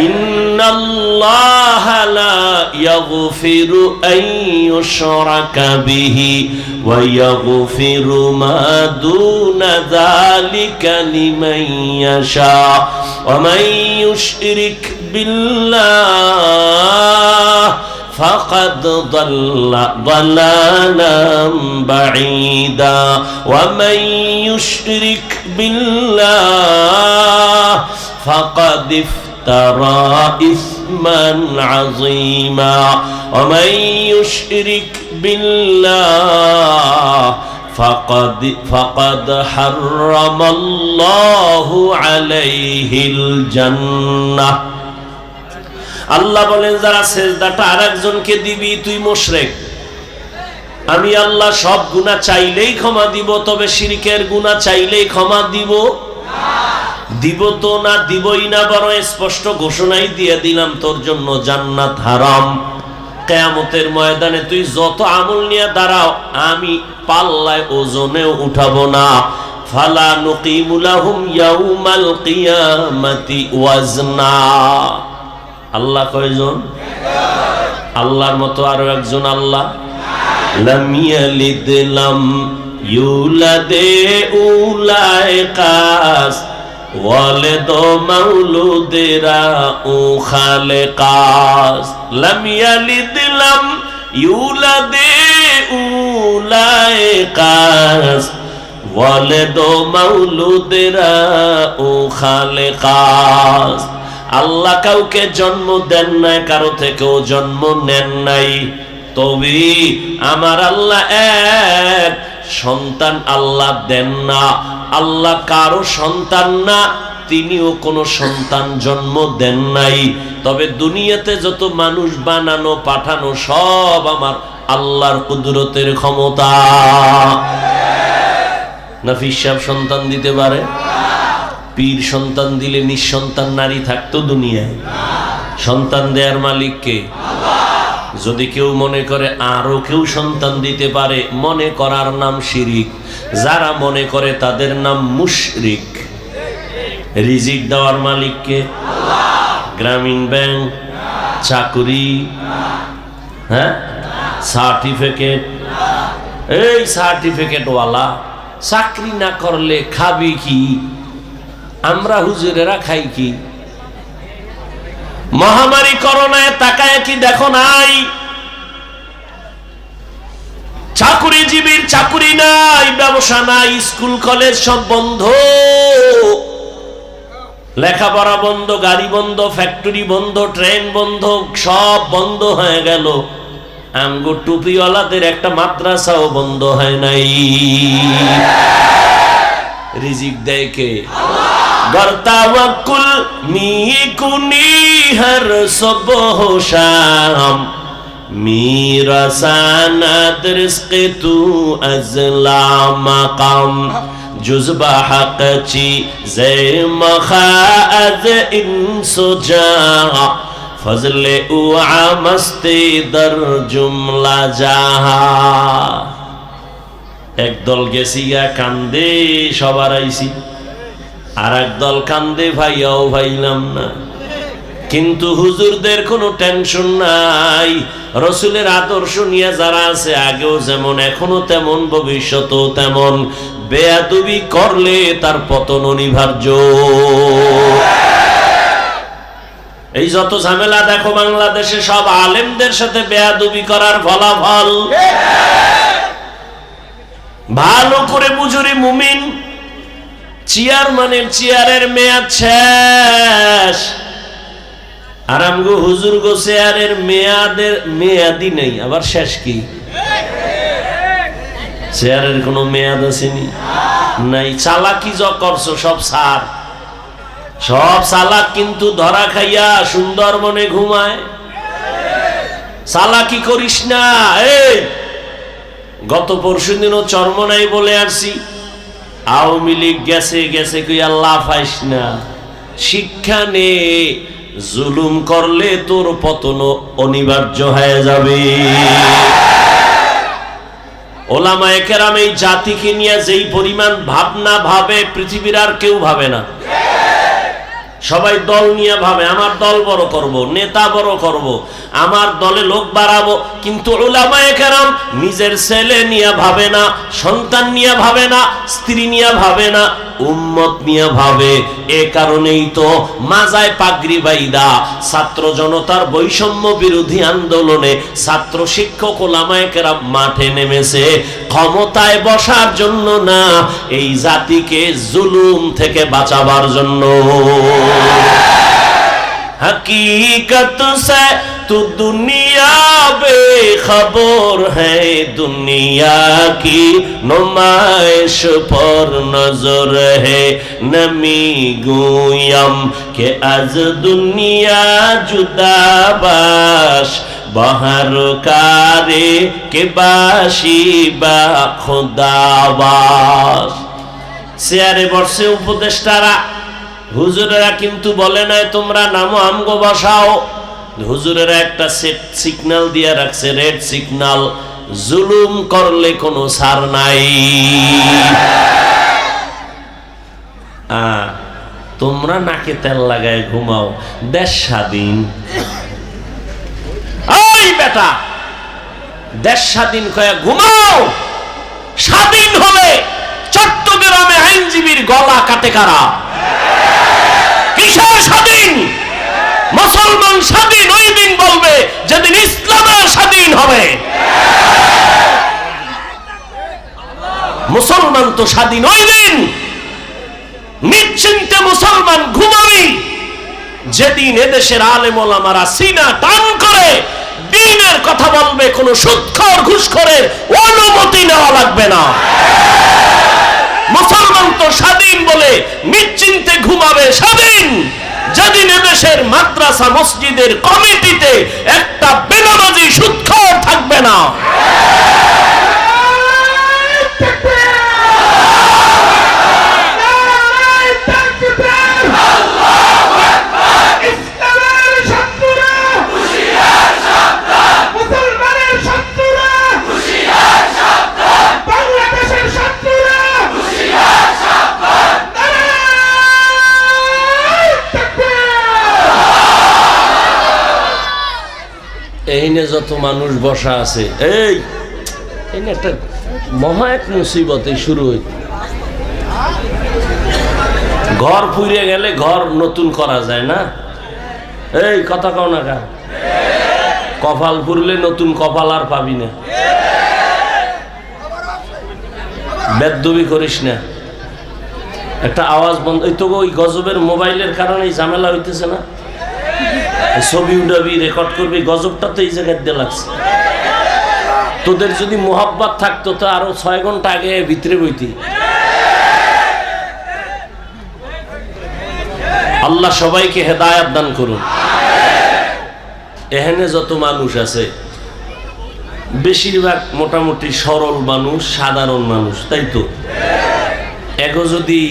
ইন্নাল্লাহা লা ইয়াগফিরু আন ইউশরাকা বিহি ওয়া ইয়াগফিরু মা দুনা যালিকা লিমান ইয়াশা ওয়া মান ইউশরিক বিল্লাহ ফাকাদ দাল্লা দালালাম বাঈদা ওয়া মান ইউশরিক বিল্লাহ ফাকাদ افترى إثما عظيما ومن يشرك بالله فقد حرم الله عليه الجنة আল্লাহ বলেন যারা সেজদাটা আরেকজনকে দিবি তুই মুশরিক। আমি আল্লাহ সব গুনাহ চাইলেই ক্ষমা দিব, তবে শিরকের গুনাহ চাইলেই ক্ষমা দিব দিব তো না, দিবই না, বরং স্পষ্ট ঘোষণাই দিয়ে দিলাম তোর জন্য জান্নাত হারাম। কিয়ামতের ময়দানে তুই যত আমল নিয়ে দাঁড়াও আমি পাল্লায় ওজনেও উঠাবো না। ফালা নুকিমু লাহুম ইয়াউমাল কিয়ামাতি ওয়াজনা। আল্লাহ কয়জন? আল্লাহর মতো আরো একজন আল্লাহ, লাম ইয়ালিদ লাম ইউলাদে উলাইকাস ওয়ালিদ মাউলুদেরা ও খালেকাস। লাম ইয়ালিদ লাম ইউলাদে উলাইকাস ওয়ালিদ মাউলুদেরা ও খালেকাস। আল্লাহ কাউকে জন্ম দেন নাই, কারো থেকেও জন্ম নেন নাই, তবে আমার আল্লাহ এক, সন্তান আল্লাহ দেন না। আল্লাহ কারো সন্তান না, তিনিও কোনো সন্তান জন্ম দেন নাই। তবে দুনিয়াতে যত মানুষ বানানো পাঠানো সব আমার আল্লাহর কুদরতের ক্ষমতা। নাফিস সাহেব সন্তান দিতে পারে? পীর সন্তান দিলে নিঃসন্তান নারী থাকতো দুনিয়ায়? সন্তান দেয়ার মালিক কে? যদি কেউ মনে করে আরো কেউ সন্তান দিতে পারে, মনে করার নাম শিরিক। যারা মনে করে তাদের নাম মুশরিক। রিজিক দেওয়ার মালিক কে? গ্রামীণ ব্যাংক, চাকরি, হ্যাঁ, সার্টিফিকেট, এই সার্টিফিকেট ওয়ালা চাকরি না করলে খাবি কি? আমরা হুজুরেরা খাই কি? মহামারী করোনায় তাকায় কি দেখো নাই? চাকুরিজীবীর চাকুরি নাই, ব্যবসা নাই, স্কুল কলেজ সব বন্ধ, লেখাপড়া বন্ধ, গাড়ি বন্ধ, ফ্যাক্টরি বন্ধ, ট্রেন বন্ধ, সব বন্ধ হয়ে গেল। আমগো টুপিওয়ালাদের একটা মাদ্রাসাও বন্ধ হয় নাই। রিজিক দেয় কে? गर तवक्कुल मी कुनी हर सुबह शाम मेरा सनद रिज़्क़ तू अज़ला मकाम जुज़बा हक़ ची ज़े मख़ाज़ इंसुजा फज़ले उ आमस्ते दर जुमला जहा। एक दल गेसिया कांदे सबार आइसी, আর একদল কান্দে ভাইয়াও ভাইলাম না। কিন্তু হুজুরদের কোনো টেনশন নাই। রসুলের আদর্শ নিয়ে যারা আছে, আগেও যেমন এখনো তেমন ভবিষ্যতেও তেমন। বেয়াদবি করলে তার পতন অনিবার্য। এই যত ঝামেলা দেখো বাংলাদেশে, সব আলেমদের সাথে বেয়াদবি করার ফলাফল। ভালো করে বুঝুরি মুমিন, চেয়ারম্যানের চেয়ারের মেয়াদ শেষ, আর আমগো হুজুর গো চেয়ারের মেয়াদই নেই, আবার শেষ কি? চেয়ারের কোনো মেয়াদ আসেনি নাই। চালাকি যা করছো সব সার, সব চালাক কিন্তু ধরা খাইয়া সুন্দরবনে ঘুমায়। চালাকি করিস না। এই গত পরশুদিনও চরমনাই বলে আসছি, আওয়ামী লীগ গেছে গেছে কই আল্লাহ পাইস না। শিক্ষা নে, জুলুম করলে তোর পতন অনিবার্য হয়ে যাবে। ওলামায়ে কেরাম এই জাতিকে নিয়ে যেই পরিমাণ ভাবনা ভাবে, পৃথিবীর আর কেউ ভাবে না। সবাই দল নিয়ে ভাবে, আমার দল বড় করব, নেতা বড় করব, আমার দলে লোক বাড়াবো। কিন্তু উলামায়ে কেরাম নিজের ছেলে নিয়ে ভাবে না, সন্তান নিয়ে ভাবে না, স্ত্রী নিয়ে ভাবে না, উম্মত নিয়ে ভাবে। এ কারণেই তো মাজায় পাগড়ি বাইদা ছাত্র জনতার বৈষম্য বিরোধী আন্দোলনে ছাত্র শিক্ষক উলামায়ে কেরাম মাঠে নেমেছে, ক্ষমতায় বসার জন্য না, এই জাতিকে জুলুম থেকে বাঁচাবার জন্য। हकीकत से तू दुनिया बेखबर है, दुनिया की नुमाइश पर नजर है। नमी गुयम के आज दुनिया जुदाबाश, बाहर कारे के बाशी बा खुदाबाश। চেয়ারে বসে উপদেষ্টারা, হুজুরেরা কিন্তু বলে নাই তোমরা নামো আমগো বসাও। হুজুরেরা একটা সিগন্যাল দিয়ে রাখছে, রেড সিগন্যাল, জুলুম করলে কোনো ছাড় নাই। তোমরা নাকে তেল লাগায় ঘুমাও, দেশ স্বাধীন। ওই বেটা, দেশ স্বাধীন কয়ে ঘুমাও। স্বাধীন হলে চট্টগ্রামে আইনজীবীর গলা কাটে কারা? কিসের স্বাধীন? মুসলমান স্বাধীন ওই দিন বলবে যেদিন ইসলামের স্বাধীন হবে। মুসলমান তো স্বাধীন ওই দিন, নিশ্চিন্তে মুসলমান ঘুমাবি যেদিন এদেশের আলেম ওলামারা সিনা টান করে দ্বীনের কথা বলবে, কোন সুদখোর ঘুষখোরের অনুমতি নেওয়া লাগবে না। মুসলমান তো স্বাধীন বলে নিশ্চিন্তে ঘুমাবে স্বাধীন যেদিন এদেশের মাদ্রাসা মসজিদের কমিটিতে একটা বেনামাজি সুদখোর থাকবে না। এইনে যত মানুষ বসা আছে, এই একটা মহা এক মুসিবতে শুরু হই। ঘর পুড়ে গেলে ঘর নতুন করা যায় না? এই কথা কও না কা, কপাল পুড়লে নতুন কপাল আর পাবি না। বেদবি করিস না, একটা আওয়াজ বন্ধ। এই তো ওই গজবের মোবাইলের কারণে ঝামেলা হইতেছে না? ছবি উঠাবি, রেকর্ড করবি, গজবটা তো এই জায়গায় দিয়ে লাগছে। তোদের যদি মোহাব্বত থাকতো তো আরো 6 ঘন্টা আগে ভিতরে বইতি। আল্লাহ সবাইকে হেদায়েত দান করুন। এখানে যত মানুষ আছে বেশিরভাগ মোটামুটি সরল মানুষ, সাধারণ মানুষ, তাই তো? এগো যদি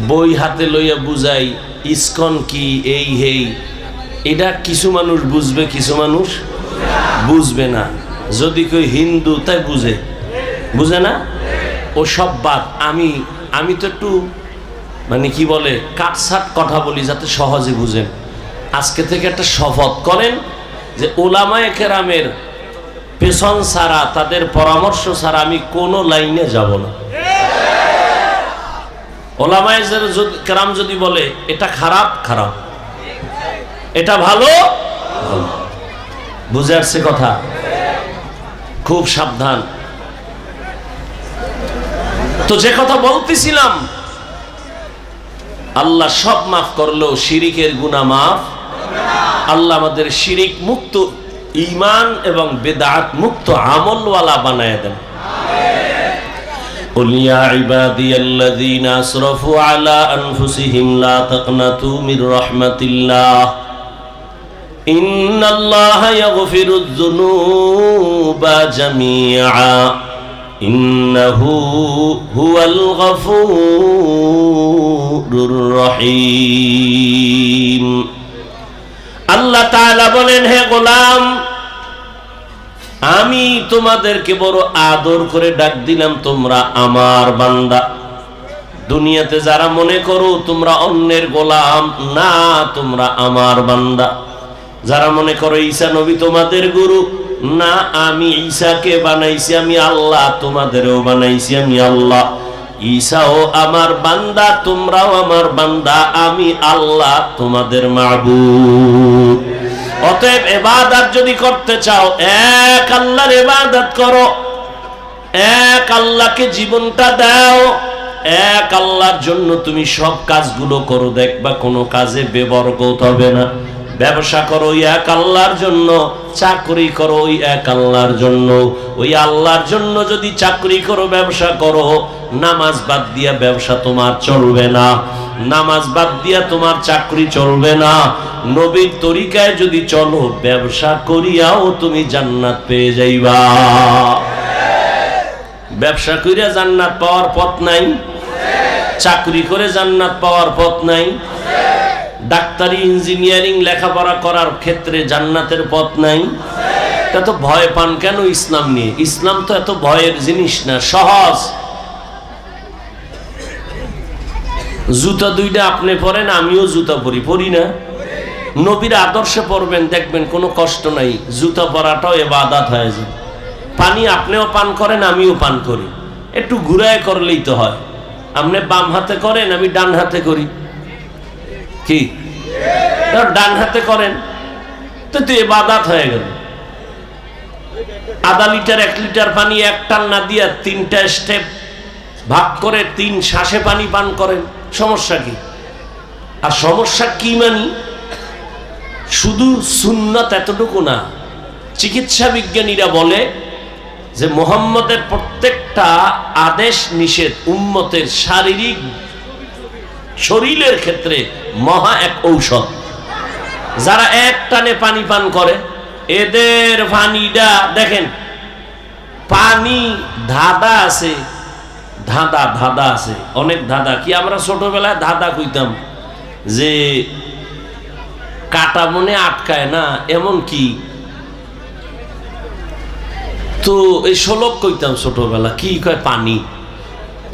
বই হাতে লইয়া বুঝাই ইসকন কি, এই হেই, এটা কিছু মানুষ বুঝবে, কিছু মানুষ বুঝবে না। যদি কেউ হিন্দু তাই বুঝে না, ও সব বাদ। আমি তো একটু মানে কি বলে কাটসাট কথা বলি যাতে সহজে বুঝেন। আজকে থেকে একটা শপথ করেন যে ওলামায়ে কেরামের পেছন ছাড়া, তাদের পরামর্শ ছাড়া আমি কোনো লাইনে যাব না। ওলামায়ে কেরাম যদি বলে এটা খারাপ, খারাপ, এটা ভালো, ভালো। বুঝে আসছে কথা? খুব সাবধান। তো যে কথা বলতেছিলাম, আল্লাহ সব মাফ করলো, শিরিকের গুনাহ মাফ। আল্লাহ আমাদের শিরিক মুক্ত, ঈমান এবং বিদআত মুক্ত আমলওয়ালা বানায় দেন। قل يا عبادي الذين أسرفوا على أنفسهم لا تقنطوا من رحمة الله إن الله يغفر الذنوب جميعا إنه هو الغفور الرحيم। আল্লাহ তাআলা বলেন, হে গোলাম, আমি তোমাদেরকে বড় আদর করে ডাক দিলাম, তোমরা আমার বান্দা। দুনিয়াতে যারা মনে করো তোমরা অন্যের গোলাম, না, তোমরা আমার বান্দা। যারা মনে করো ঈসা নবী তোমাদের গুরু, না, আমি ঈসাকে বানাইছি আমি আল্লাহ, তোমাদেরও বানাইছি আমি আল্লাহ। ঈসাও আমার বান্দা, তোমরাও আমার বান্দা, আমি আল্লাহ তোমাদের মাবুদ। অতএব ইবাদত যদি করতে চাও, এক আল্লাহর ইবাদত করো, এক আল্লাহকে জীবনটা দাও, এক আল্লাহর জন্য তুমি সব কাজগুলো করো। দেখবা কোনো কাজে বেবরকত হবে না, ব্যবসা করো ওই এক আল্লাহর জন্য, চাকরি করো ওই এক আল্লাহর জন্য। ওই আল্লাহর জন্য যদি চাকরি করো, ব্যবসা করো, নামাজ বাদ দিয়া ব্যবসা তোমার চলবে না, নামাজ বাদ দিয়া তোমার চাকরি চলবে না। নবীর তরিকায় যদি চলো, ব্যবসা করিয়াও তুমি জান্নাত পেয়ে যাইবা। ব্যবসা করিয়া জান্নাত পাওয়ার পথ নাই? চাকরি করে জান্নাত পাওয়ার পথ নাই? ডাক্তারি, ইঞ্জিনিয়ারিং লেখাপড়া করার ক্ষেত্রে জান্নাতের পথ নাই? এত ভয় পান কেন ইসলাম নিয়ে? ইসলাম তো এত ভয়ের জিনিস না, সহজ। জুতা দুইটা আপনি পরেন, আমিও জুতা পরি না? নবীর আদর্শে পরবেন, দেখবেন কোনো কষ্ট নাই, জুতা পরাটাও ইবাদত হয়ে যায়। পানি আপনিও পান করেন, আমিও পান করি, একটু ঘুরায় করলেই তো হয়। আপনি বাম হাতে করেন, আমি ডান হাতে করি, কি ডান হাতে করেন তো ইবাদত হয়ে গেল। আধা লিটার 1 লিটার পানি এক টান না দিয়া 3টা স্টেপ ভাগ করে 3 শ্বাসে পানি পান করেন, সমস্যা কি? আর সমস্যা কি মানি? শুধু সুন্নাত এতটুকু না। চিকিৎসা বিজ্ঞানীরা বলে যে মুহাম্মদের প্রত্যেকটা আদেশ নিষেধ উম্মতের শারীরিক শরীরের ক্ষেত্রে মহা এক ঔষধ। যারা এক টানে পানি পান করে, এদের পানিটা দেখেন, পানি ধাঁধা আছে, ধাঁধা আছে, অনেক ধাঁধা। কি আমরা ছোটবেলায় ধাঁধা কইতাম যে কাটা মনে আটকায় না, এমন কি? তো এই শ্লোক কইতাম ছোটবেলা, কি কয়? পানি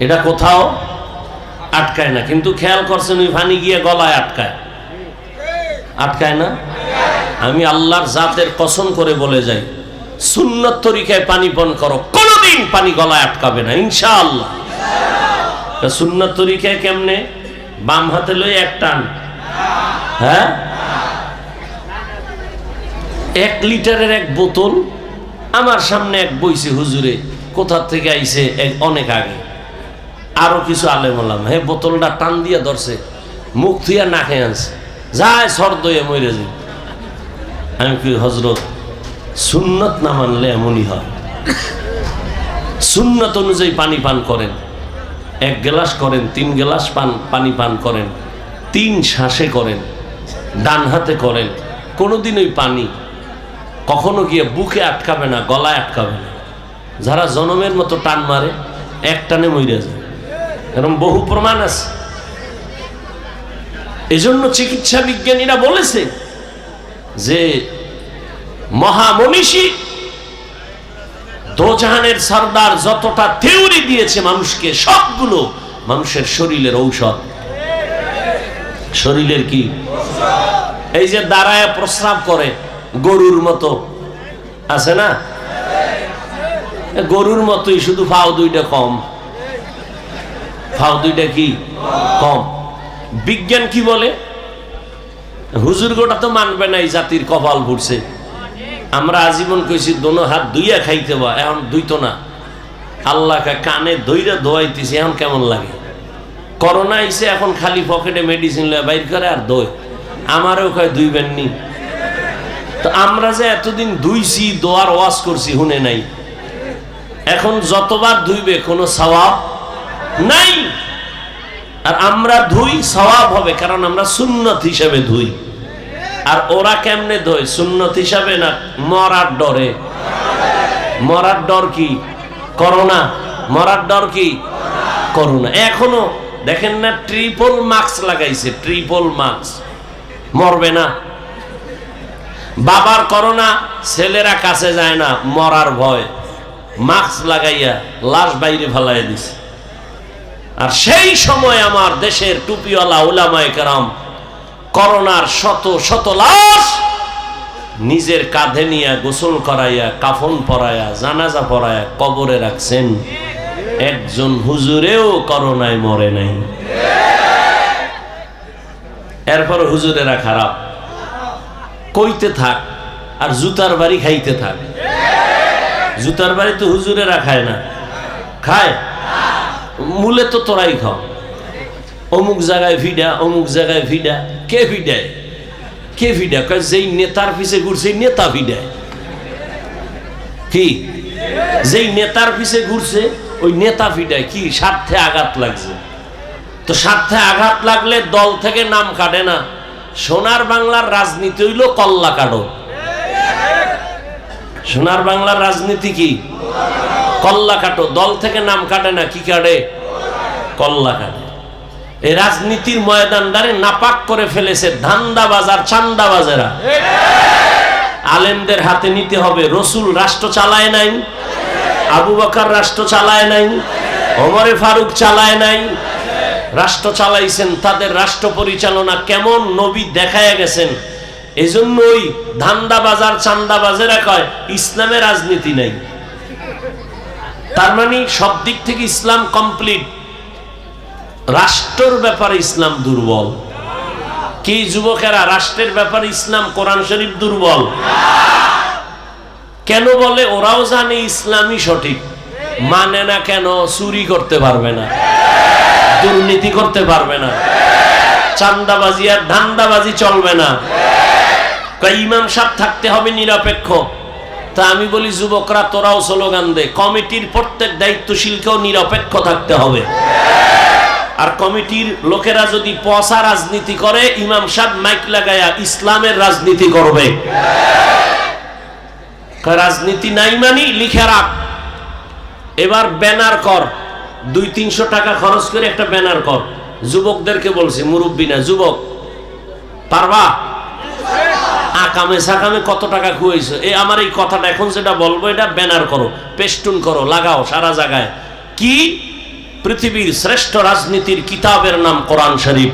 এটা কোথাও আটকায় না, কিন্তু খেয়াল করছেন ওই পানি গিয়ে গলায় আটকায়, আটকায় না? আমি আল্লাহর জাতের কসম করে বলে যাই, সুন্নত তরিকায় পানি পান করো, কোনোদিন পানি গলায় আটকাবে না ইনশাআল্লাহ। সুন্নত তরিকায় কেমনে? বাম হাতে লই এক টান, হ্যাঁ, 1 লিটারের এক বোতল আমার সামনে এক বইছে হুজুরে, কোথা থেকে আইছে অনেক আগে, আরো কিছু আলেম ওলামা, হে বোতলটা টান দিয়ে ধরছে, মুখ থুইয়া না খেয়ে আনছে, যায় সর দইয়ে মরে যায়। আমি কি হজরত, সুন্নত না মানলে এমনই হয়। সুন্নত অনুযায়ী পানি পান করেন, 1 গ্লাস করেন, 3 গ্লাস পানি পান করেন, 3 শ্বাসে করেন, ডান হাতে করেন। কোনোদিন ওই পানি কখনো গিয়ে বুকে আটকাবে না, গলায় আটকাবে না। যারা জনমের মতো টান মারে, এক টানে মরে যায়, এরকম বহু প্রমাণ আছে। এজন্য চিকিৎসা বিজ্ঞানীরা বলেছে যে মহামনীষী দোজাহানের সরদার যতটা থিওরি দিয়েছে মানুষকে, সবগুলো মানুষের শরীরের ঔষধ। শরীরের কি? এই যে দাঁড়ায় প্রস্রাব করে গরুর মতো, আছে না? গরুর মতোই, শুধু ফাও দুইটা কম, ফাও দুইটা কি কম। বিজ্ঞান কি বলে? হুজুর গোটা তো মানবে না, এই জাতির কপাল ভরছে। আমরা আজীবন কইছি দোনো হাত ধুইয়া খাইতে বা, এখন ধুইতো না। আল্লাহ কানে ধইরা ধোয়াইতেছি, এখন কেমন লাগে? করোনা আইছে, এখন খালি পকেটে মেডিসিন লয়ে বাইর করে আর দই। আমারও কয় ধুইবেন নি। তো আমরা যে এতদিন ধুইছি, দোয়ার ওয়াজ করছি, শুনে নাই। এখন যতবার ধুইবে কোনো সওয়াব নাই। আর আমরা ধুই, সওয়াব হবে, কারণ আমরা সুন্নত হিসেবে ধুই। আর ওরা কেমনে ধোয়? সুন্নত হিসাবে না, মরার ডরে। মরার ডর কি? করোনা। মরার ডর কি? করোনা। এখনো দেখেন না, ট্রিপল মাস্ক লাগাইছে, ট্রিপল মাস্ক, মরবে না। বাবার করোনা, ছেলেরা কাছে যায় না, মরার ভয়, মাস্ক লাগাইয়া লাশ বাইরে ফেলাই দিছে। আর সেই সময় আমার দেশের টুপিওয়ালা উলামায়ে কেরাম করোনার শত শত লাশ নিজের কাঁধে নিয়ে গোসল করাইয়া, কাফন পরাইয়া, জানাজা পরাইয়া কবরে রাখছেন। একজন হুজুরেও করোনায় মরে নাই। এরপর হুজুরেরা খারাপ, কইতে থাক আর জুতার বাড়ি খাইতে থাক। জুতার বাড়ি তো হুজুরেরা খায় না, খায় মূলে তো তোরাই খাও। অমুক জায়গায় ভিডা, অমুক জায়গায় ভিডা, কে ভিডায়? কে ভিডা? কয় যেই নেতার পিছে ঘুরছে নেতা ভিডায়। কি যেই নেতার পিছে ঘুরছে ওই নেতা ভিডায়? কি স্বার্থে আঘাত লাগছে? তো স্বার্থে আঘাত লাগলে দল থেকে নাম কাটে না। সোনার বাংলার রাজনীতি হইল কল্লা কাটো। সোনার বাংলার রাজনীতি কি? কল্লা কাটো। দল থেকে নাম কাটে না, কি কাটে? কল্লা কাটে। এই রাজনীতির ময়দানদারে নাপাক করে ফেলেছে ধান্দাবাজ আর চান্দাবাজেরা। আলেমদের হাতে নিতে হবে। রসুল রাষ্ট্র চালায় নাই, আবু বকর রাষ্ট্র চালায় নাই, ওমরে ফারুক চালায় নাই, রাষ্ট্র চালাইছেন। তাদের রাষ্ট্র পরিচালনা কেমন নবী দেখায় গেছেন। এজন্য ওই ধান্দাবাজার চান্দাবাজেরা কয় ইসলামে রাজনীতি নাই। তার মানে সব দিক থেকে ইসলাম কমপ্লিট, রাষ্ট্রের ব্যাপারে ইসলাম দুর্বল। কি যুবকেরা, রাষ্ট্রের ব্যাপারে ইসলাম কোরআন শরীফ দুর্বল কেন বলে? ওরাও জানে ইসলামই সঠিক, মানে না কেন? চুরি করতে পারবে না, দুর্নীতি করতে পারবে না, চান্দাবাজি আর ধান্দাবাজি চলবে না। ইমাম সাহেব থাকতে হবে নিরপেক্ষ। তা আমি বলি যুবকরা তোরাও স্লোগান দে, কমিটির প্রত্যেক দায়িত্বশীলকেও নিরপেক্ষ থাকতে হবে। আর কমিটির লোকেরা যদি পয়সা রাজনীতি করে, ইমাম সাহেব মাইক লাগায়া ইসলামের রাজনীতি করবে। রাজনীতি নাই মানি লিখে রাখ। এবার ব্যানার কর, 200-300 টাকা খরচ করে একটা ব্যানার কর। যুবকদেরকে বলছি, মুরব্বী না, যুবক পারবা? আকামে সাকামে কত টাকা খুয়াইছো? আমার এই কথাটা এখন যেটা বলবো এটা ব্যানার করো, পেস্টুন করো, লাগাও সারা জায়গায়। কি? পৃথিবীর শ্রেষ্ঠ রাজনীতির কিতাবের নাম কোরআন শরীফ।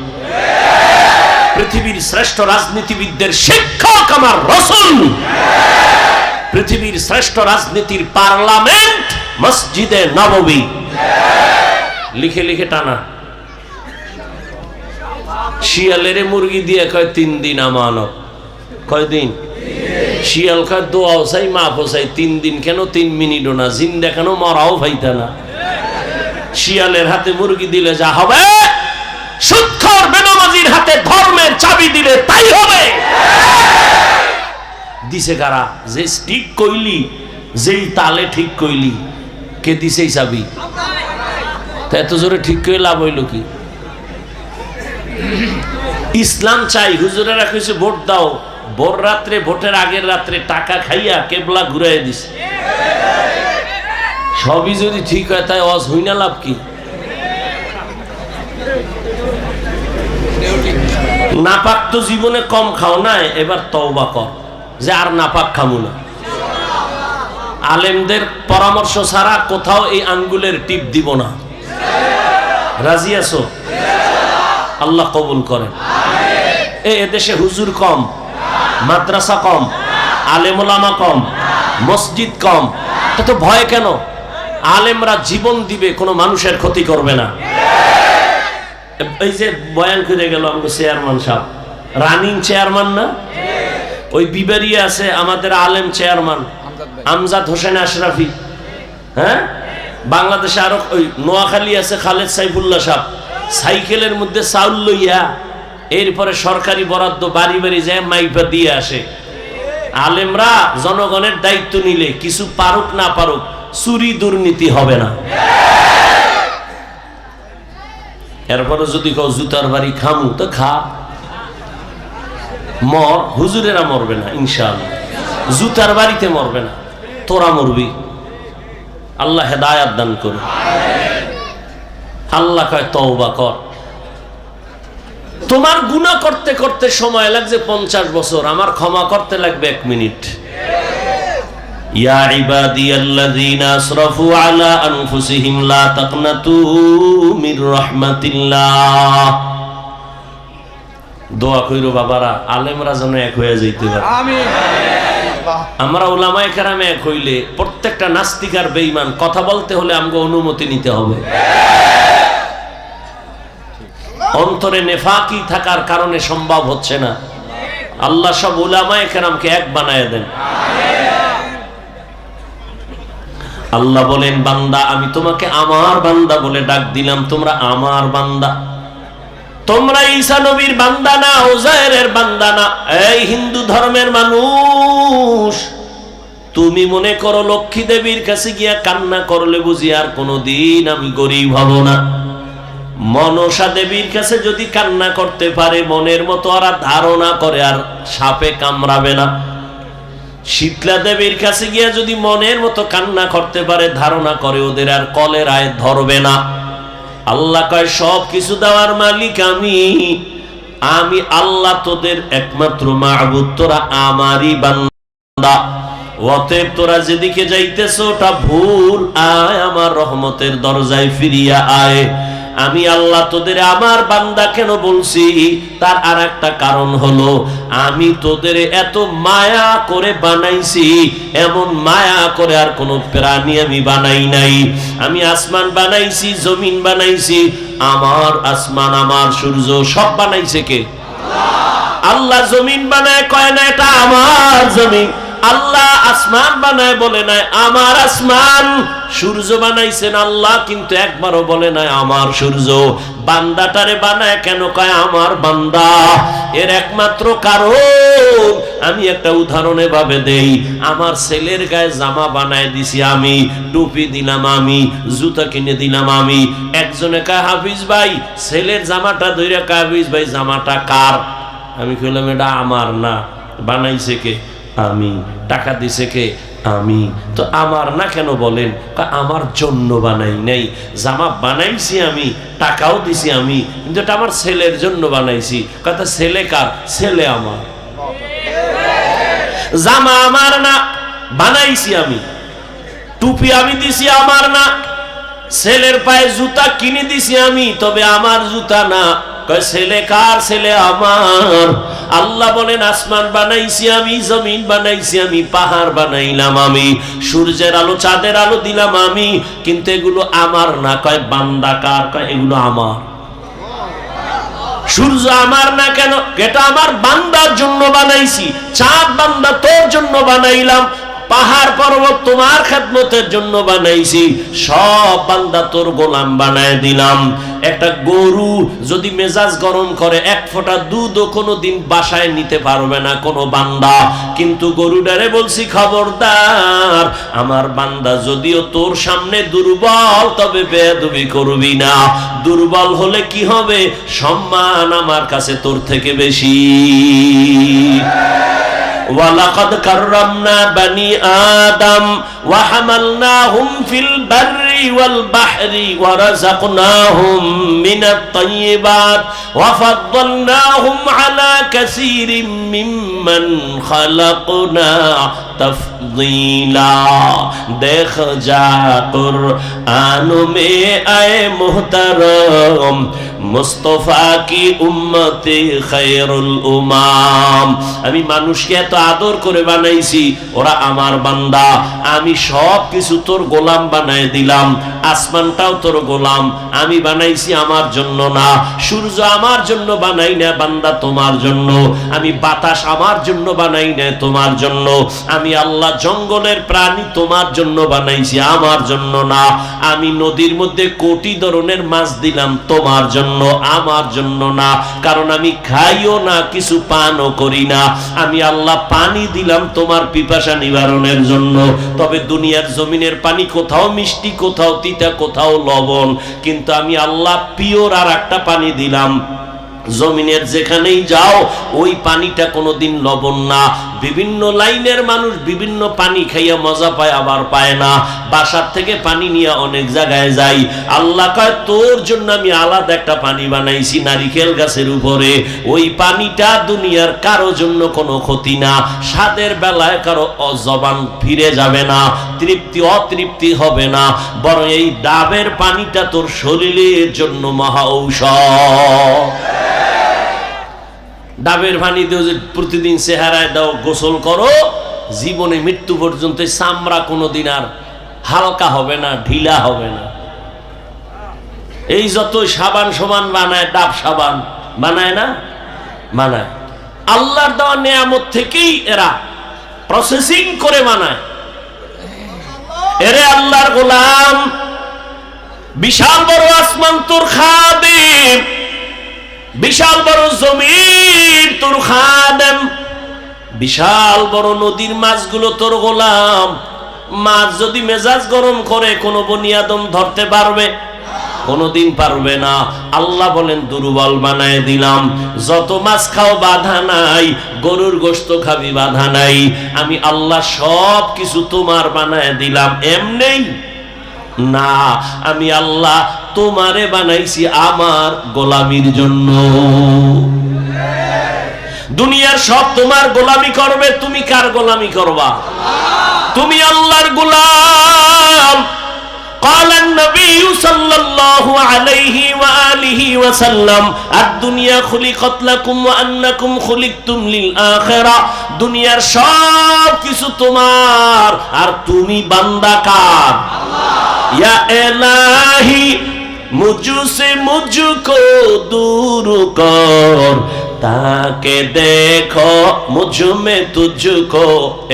পৃথিবীর শ্রেষ্ঠ রাজনীতিবিদদের শিক্ষক আমার রাসূল। পৃথিবীর শ্রেষ্ঠ রাজনীতির পার্লামেন্ট মসজিদে নববী। লিখে লিখে টানা। শিয়ালের মুরগি দিয়ে কয় 3 দিন আমানত। কয়দিন? শিয়াল কয় দোয়াও চাই মাফও চাই। 3 দিন কেন? 3 মিনিটও না। জিন দেখানো মরাও ভাইতা না। শিয়ালের হাতে মুরগি দিলে যা হবে, সুদখোর বেনামাজির হাতে ধর্মের চাবি দিলে তাই হবে। দিছে কারা? যে ঠিক কইলি, যেই তালে ঠিক কইলি, কে দিছে এই চাবি? তা এত জোরে ঠিক করে লাভ হইল কি? ইসলাম চাই। হুজুরেরা কইছে ভোট দাও, ভোর রাত্রে, ভোটের আগের রাত্রে টাকা খাইয়া কেবলা ঘুরাই দিছে। সবই যদি ঠিক হয় তাই ওয়াজ হই না, লাভ কি? নাপাক তো জীবনে কম খাও না, এবার তওবা কর যে আর নাপাক খামু না। আলেমদের পরামর্শ ছাড়া কোথাও এই আঙ্গুলের টিপ দিব না। রাজি আছো? আল্লাহ কবুল করেন। এদেশে হুজুর কম, মাদ্রাসা কম, আলেম ওলামা কম, মসজিদ কম, তো ভয় কেন? আলেমরা জীবন দিবে, কোনো মানুষের ক্ষতি করবে না। এই যে বয়ান করে গেল আমাদের চেয়ারম্যান সাহেব, রানিং চেয়ারম্যান না? ওই বিবারিয়া আছে আমাদের আলেম চেয়ারম্যান আমজাদ হোসেন আশরাফি। হ্যাঁ, বাংলাদেশে আরো ওই নোয়াখালী আছে খালেদ সাইফুল্লাহ সাহেব। সাইকেলের মধ্যে চাউল লইয়া এরপরে সরকারি বরাদ্দ বাড়ি বাড়ি যায় মাইপা দিয়ে আসে। আলেমরা জনগণের দায়িত্ব নিলে কিছু পারুক না পারুক, চুরি দুর্নীতি হবে না। এরপরে যদি কেউ জুতার বাড়ি খামু তো খা, মর। হুজুরেরা মরবে না ইনশাআল্লাহ, জুতার বাড়িতে মরবে না, তোরা মরবি। আল্লাহ হেদায়াত দান করুন। আল্লাহ কয় তওবা কর। তোমার গুনাহ করতে করতে সময় লাগছে 50 বছর, আমার ক্ষমা করতে লাগবে 1 মিনিট। ইয়া ইবাদিয়াল্লাযীনা আসরাফু আলা আনফুসিহিম লা তাকনাতু মির রাহমাতিল্লাহ। দোয়া কইরো বাবারা, আলেমরা যেন এক হয়ে যাইতে পারে। আমিন। আমরা উলামায়ে কেরাম এক হইলে প্রত্যেকটা নাস্তিক আর বেঈমান কথা বলতে হলে আমগো অনুমতি নিতে হবে। অন্তরে নেফাকি থাকার কারণে সম্ভব হচ্ছে না। আল্লাহ সব উলামায়ে কেরামকে এক বানায় দেন। আল্লাহ বলেন, বান্দা আমি তোমাকে আমার বান্দা বলে ডাক দিলাম, তোমরা আমার বান্দা। তোমরা ঈসা নবীর বান্দা না, উযায়েরের বান্দা না। এই হিন্দু ধর্মের মানুষ, তুমি মনে করো লক্ষ্মী দেবীর কাছে গিয়া কান্না করলে বুঝি আর কোনোদিন আমি গরিব হব না? মনসা দেবীর কাছে যদি কান্না করতে পারে, মনের মতো ওরা ধারণা করে আর সাপে কামড়াবে না। শীতলা দেবীর কাছে গিয়া যদি মনের মতো কান্না করতে পারে, ধারণা করে ওদের আর কলেরায় ধরবে না। আল্লাহ কয় সব কিছু দেওয়ার মালিক আমি। আমি আল্লাহ তোদের একমাত্র মাবুদ, তোরা আমারই বান্দা। অতএব তোরা যেদিকে যাইতেছ ওটা ভুল, আয় আমার রহমতের দরজায় ফিরিয়া আয়। আমি আল্লাহ তোদের আমার বান্দা কেন বলছি, তার আর একটা কারণ হলো আমি তোদের এত মায়া করে বানাইছি, এমন মায়া করে আর কোন প্রাণী আমি বানাই নাই। আমি আসমান বানাইছি, জমিন বানাইছি, আমার আসমান আমার সূর্য সব বানাইছে কে? আল্লাহ জমিন বানায় কয় না এটা আমার জমিন, আল্লাহ আসমান বানায় বলে নাই আমার আসমান। সূর্য বানাইছেন আল্লাহ, কিন্তু একবারও বলে নাই আমার সূর্য। বান্দাটারে বানায় কেন কয় আমার বান্দা? এর একমাত্র কারণ আমি একটা উদাহরণে ভাবে দেই। আমার ছেলের গায়ে জামা বানায় দিছি আমি, টুপি দিলাম আমি, জুতা কিনে দিলাম আমি। একজনে কয় হাফিজ ভাই ছেলের জামাটা ধইরা কয় হাফিজ ভাই জামাটা কার? আমি কইলাম এটা আমার না, বানাইছে কে? আমি। টাকা দিছে কে? আমি। তো আমার না কেন বলেন? আমার জন্য বানাই নাই, জামা বানাইছি আমি, টাকাও দিছি আমি, কিন্তু এটা আমার ছেলের জন্য বানাইছি। কথা ছেলে কার? ছেলে আমার। জামা আমার না, বানাইছি আমি। টুপি আমি দিছি আমার না, ছেলের পায়ে জুতা কিনে দিছি আমি, তবে আমার জুতা না। ছেলে কার? ছেলে আমার। আল্লাহ বলেন আসমান বানাইছি আমি, জমিন বানাইছি আমি, পাহাড় বানাইলাম আমি, সূর্যের আলো চাঁদের আলো দিলাম আমি, কিন্তু এগুলো আমার না। কয় বান্দা কার? কয় এগুলো আমার। সূর্য আমার না কেন? এটা আমার বান্দার জন্য বানাইছি। চাঁদ বান্দা তোর জন্য বানাইলাম, পাহাড় পর্বত তোমার খেদমতের জন্য বানাইছি, সব বান্দা তোর গোলাম বানায় দিলাম। একটা গরু যদি মেজাজ গরম করে, এক ফোঁটা দুধও কোনোদিন বাসায় নিতে পারবে না কোনো বান্দা, কিন্তু গরুটারে বলছি খবরদার, আমার বান্দা যদিও তোর সামনে দুর্বল, তবে বেয়াদবি করবি না। দুর্বল হলে কি হবে? সম্মান আমার কাছে তোর থেকে বেশি। وَلَقَدْ كَرَّمْنَا بَنِي آدَمَ وَحَمَلْنَاهُمْ فِي الْبَرِّ وَالْبَحْرِ وَرَزَقْنَاهُمْ مِنَ الطَّيِّبَاتِ وَفَضَّلْنَاهُمْ عَلَى كَثِيرٍ مِّمَّنْ خَلَقْنَا تفضیلا۔ دیکھ جا قرآن میں اے محترم، মুস্তাফা কি উম্মতে খায়রুল উমাম। আমি মানুষকে এত আদর করে বানাইছি, ওরা আমার বান্দা। আমি সব কিছু তোর গোলাম বানায় দিলাম। আসমানটাও তোর গোলাম, আমি বানাইছি আমার জন্য না। সূর্য আমার জন্য বানাই না বান্দা, তোমার জন্য। আমি বাতাস আমার জন্য বানাই না, তোমার জন্য। আমি আল্লাহ জঙ্গলের প্রাণী তোমার জন্য বানাইছি, আমার জন্য না। আমি নদীর মধ্যে কোটি ধরনের মাছ দিলাম, তোমার জন্য, আমার জন্য না। কারণ আমি খাইও না, কিছু পানও করি না। আমি আল্লাহ পানি দিলাম তোমার পিপাসা নিবারণের জন্য। তবে দুনিয়ার জমিনের পানি কোথাও মিষ্টি, কোথাও তিতা, কোথাও লবণ, কিন্তু আমি আল্লাহ পিওর আর একটা পানি দিলাম। জমিনের যেখানেই যাও ওই পানিটা কোনোদিন লবণ না। বিভিন্ন লাইনের মানুষ বিভিন্ন পানি খাইয়া মজা পায়, আবার পায় না। বাসার থেকে পানি নিয়ে অনেক জায়গায় যাই, আল্লাহ কয় তোর জন্য আমি আলাদা একটা পানি বানাইছি নারিকেল গাছের উপরে। ওই পানিটা দুনিয়ার কারো জন্য কোনো ক্ষতি না। স্বাদের বেলায় কারো জবান ফিরে যাবে না, তৃপ্তি অতৃপ্তি হবে না, বরং এই ডাবের পানিটা তোর শরীরের জন্য মহা ঔষধ। ডাবের পানি দিয়ে প্রতিদিন চেহারায় দাও, গোসল করো, জীবনে মৃত্যু পর্যন্ত চামড়া কোনোদিন আর হালকা হবে না, ঢিলা হবে না। এই যত সাবান সমান বানায়, ডাব সাবান বানায় না? বানায়। আল্লাহর দেওয়া নেয়ামত থেকেই এরা প্রসেসিং করে বানায়। এরে আল্লাহর গোলাম, বিশাল বড় আসমান তোর খাদিম, বিশাল বড় জমির তোর খাদেম, বিশাল বড় নদীর মাছগুলো তোর গোলাম। মাছ যদি মেজাজ গরম করে কোনো বনি আদম ধরতে পারবে? কোনদিন পারবে না। আল্লাহ বলেন দুর্বল বানায় দিলাম। যত মাছ খাও বাধা নাই, গরুর গোশত খাবি বাধা নাই, আমি আল্লাহ সব কিছু তোমার বানায় দিলাম। এমনি না, আমি আল্লাহ তোমারে বানাইছি আমার গোলামির জন্য। দুনিয়ার সব তোমার গোলামি করবে, তুমি কার গোলামি করবা? তুমি আল্লাহর গোলাম। قال النبي صلى الله عليه وآله وسلم الدنيا خلقت لكم وأنكم خلقتم للآخرة। দুনিয়ার সব কিছু তোমার আর তুমি বান্দা কার? আল্লাহ। ইয়া ইলাহি মুঝসে মুঝকো दूर कर, ताके देखो मुझ में तुझको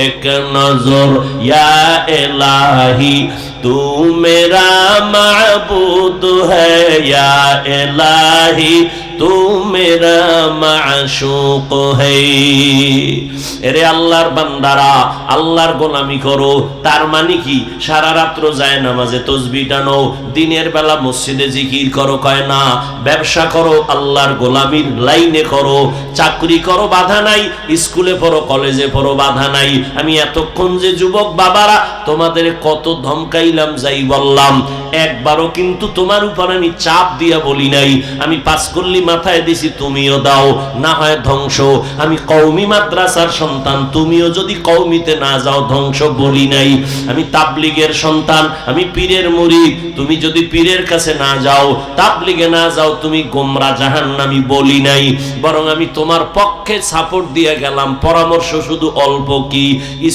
एक नजर। या इलाही तू मेरा माबूद है, या इलाही तू मेरा माशूक है। এরে আল্লাহর বান্দারা, আল্লাহর গোলামি করো। তার মানে কি? সারা রাত্র যায় নামাজে তসবিহ টানো, দিনের বেলা মসজিদে জিকির করো, কয় না। ব্যবসা করো, আল্লাহর গোলামির লাইনে করো। চাকরি করো, বাধা নাই। স্কুলে পড়ো, কলেজে পড়ো, বাধা নাই। আমি এতক্ষণ যে যুবক বাবারা তোমাদের কত ধমকাইলাম, যাই বললাম, একবারও কিন্তু তোমার উপর আমি চাপ দিয়া বলি নাই। আমি পাঁচকল্লি মাথায় দিছি, তুমিও দাও, না হয় ধ্বংস। আমি কওমি মাদ্রাসার সন্তান, তুমিও যদি কওমিতে না যাও ধ্বংস বলি নাই। আমি তাবলিগের সন্তান, আমি পীরের মুরিদ, তুমি যদি পীরের কাছে না যাও, তাবলিগে না যাও, তুমি গোমরা জাহান্নামী বলি নাই। বরং আমি তোমার পক্ষে সাপোর্ট দিয়ে গেলাম। পরামর্শ শুধু অল্প কি,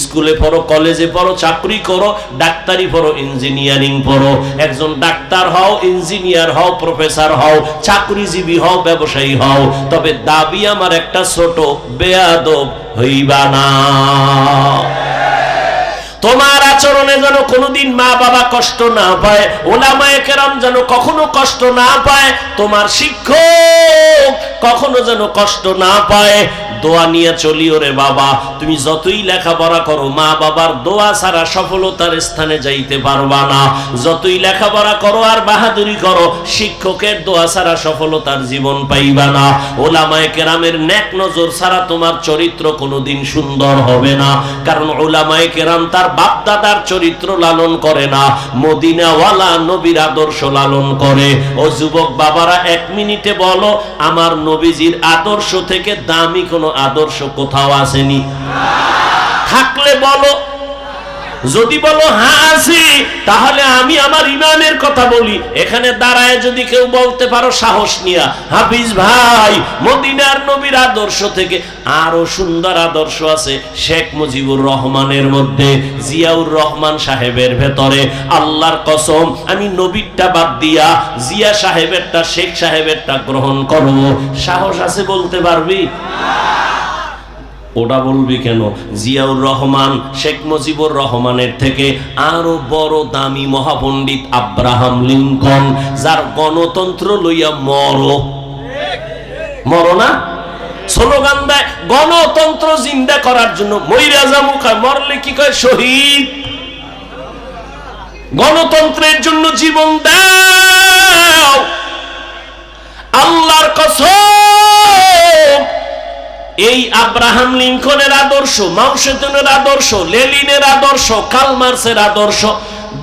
স্কুলে পড়ো, কলেজে পড়ো, চাকরি করো, ডাক্তারি পড়ো, ইঞ্জিনিয়ারিং পড়ো। একজন ডাক্তার হও, ইঞ্জিনিয়ার হও, প্রফেসর হও, চাকরিজীবী হও, ব্যবসায়ী হও, তবে দাবি আমার একটা, ছোট বেয়াদব হইবা না। তোমার আচরণে যেন কোনোদিন মা বাবা কষ্ট না পায়, ওলামায়ে কেরাম যেন কখনো কষ্ট না পায়, তোমার শিক্ষক কখনো যেন কষ্ট না পায়। দোয়া নিয়ে চলিও রে বাবা। তুমি যতই লেখাপড়া করো, মা বাবার দোয়া ছাড়া সফলতার স্থানে যাইতে পারবা না। যতই লেখাপড়া করো আর বাহাদুরি করো, শিক্ষকের দোয়া ছাড়া সফলতার জীবন পাইবা না। ওলামায়ে কেরামের নেক নজর ছাড়া তোমার চরিত্র কোনোদিন সুন্দর হবে না। কারণ ওলামায়ে কেরাম তার বাপ দাদার চরিত্র লালন করে না, মদিনাওয়ালা নবীর আদর্শ লালন করে। ও যুবক বাবারা, এক মিনিটে বলো, আমার নবীজির আদর্শ থেকে দামি কোন আদর্শ কোথাও আসেনি? থাকলে বলো। যদি বলো হ্যাঁ আছি, তাহলে আমি আমার ইমানের কথা বলি। এখানে দাঁড়ায় যদি কেউ বলতে পারো সাহস নিয়া, হাফিজ ভাই, মদিনার নবীর আদর্শ থেকে আরো সুন্দর আদর্শ আছে শেখ মুজিবুর রহমানের মধ্যে, জিয়াউর রহমান সাহেবের ভেতরে, আল্লাহর কসম আমি নবীরটা বাদ দিয়া জিয়া সাহেবেরটা, শেখ সাহেবেরটা গ্রহণ করব। সাহস আছে বলতে পারবি? ওটা বলবি কেন? জিয়াউর রহমান শেখ মুজিবুর রহমানের থেকে আরো বড় দামি মহাপণ্ডিত আব্রাহাম লিঙ্কন, যার গণতন্ত্র লইয়া মরো না স্লোগান দেয়, গণতন্ত্র জিন্দা করার জন্য মইরা যামু, মরলে কি কয় শহীদ। গণতন্ত্রের জন্য জীবন দাও। আল্লাহর কসম, এই আব্রাহাম লিঙ্কনের আদর্শ, মাও সেতুনের আদর্শ, লেনিনের আদর্শ, কার্ল মার্ক্সের আদর্শ,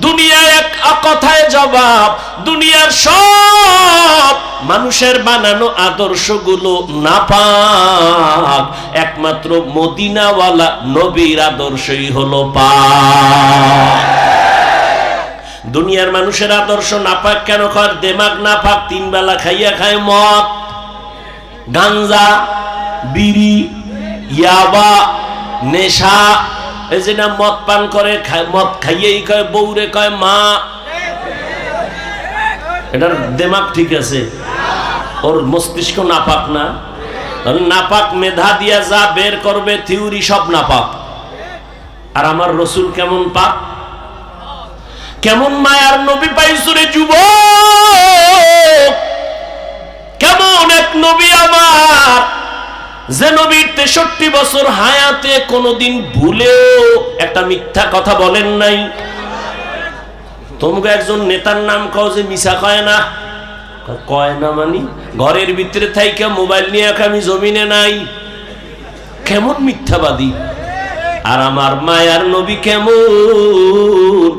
দুনিয়ায় এক কথায় জবাব। দুনিয়ার সব মানুষের বানানো আদর্শগুলো নাপাক, একমাত্র মদিনাওয়ালা নবীর আদর্শই হলো পাক। দুনিয়ার মানুষের আদর্শ নাপাক কেন কর? দেমাগ নাপাক, তিন বেলা খাইয়া খায় মদ, গাঞ্জা, বিড়ি, ইয়াবা, নেশা। এই যে না মদ পান করে, মদ খাইয়েই কয় বউরে কয় মা। এটার দেমাগ ঠিক আছে, ওর মস্তিষ্ক নাপাক না। নাপাক মেধা দিয়া যা বের করবে থিওরি সব নাপাক। আর আমার রসুল কেমন পাক, কেমন মায়ার নবী পাইছো রে যুবক, কেমন এক নবী আমার, যে নবীর 63 বছর হায়াতে কোনোদিন ভুলেও একটা মিথ্যা কথা বলেন নাই। তোমরা একজন নেতার নাম কও যে মিছা কয় না, কয় না মানে ঘরের ভিতরে থাইকা মোবাইল নিয়ে আমি জমিনে নাই, কেমন মিথ্যাবাদী। আর আমার মায়ার নবী কেমন,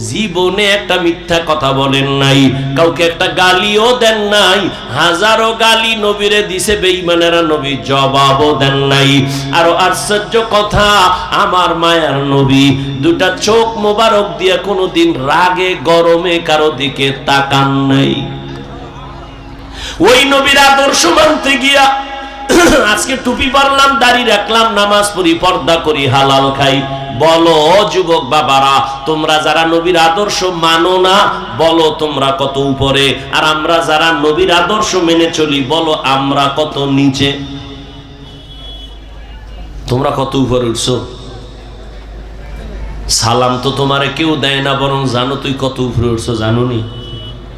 জীবনে একটা মিথ্যা কথা বলেন নাই, কাউকে একটা গালিও দেন নাই। হাজারো গালি নবীরে দিছে বেঈমানেরা, নবী জবাবও দেন নাই। আর আশ্চর্য কথা, আমার মায়ার নবী দুটা চোখ মোবারক দিয়ে কোনোদিন রাগে গরমে কারো দিকে তাকান নাই। ওই নবীর আদর্শ মানতে গিয়া আজকে টুপি পরলাম, দাড়ি রাখলাম, নামাজ পড়ি, পর্দা করি, হালাল খাই। বলো যুবক বাবারা, তোমরা যারা নবীর আদর্শ মানো না, বলো তোমরা কত উপরে, আর আমরা যারা নবীর আদর্শ মেনে চলি, বলো আমরা কত নিচে। তোমরা কত উপরে উঠছো? সালাম তো তোমারে কেউ দেয় না, বরং জানো তুই কত উপরে উঠছো, জানুনি?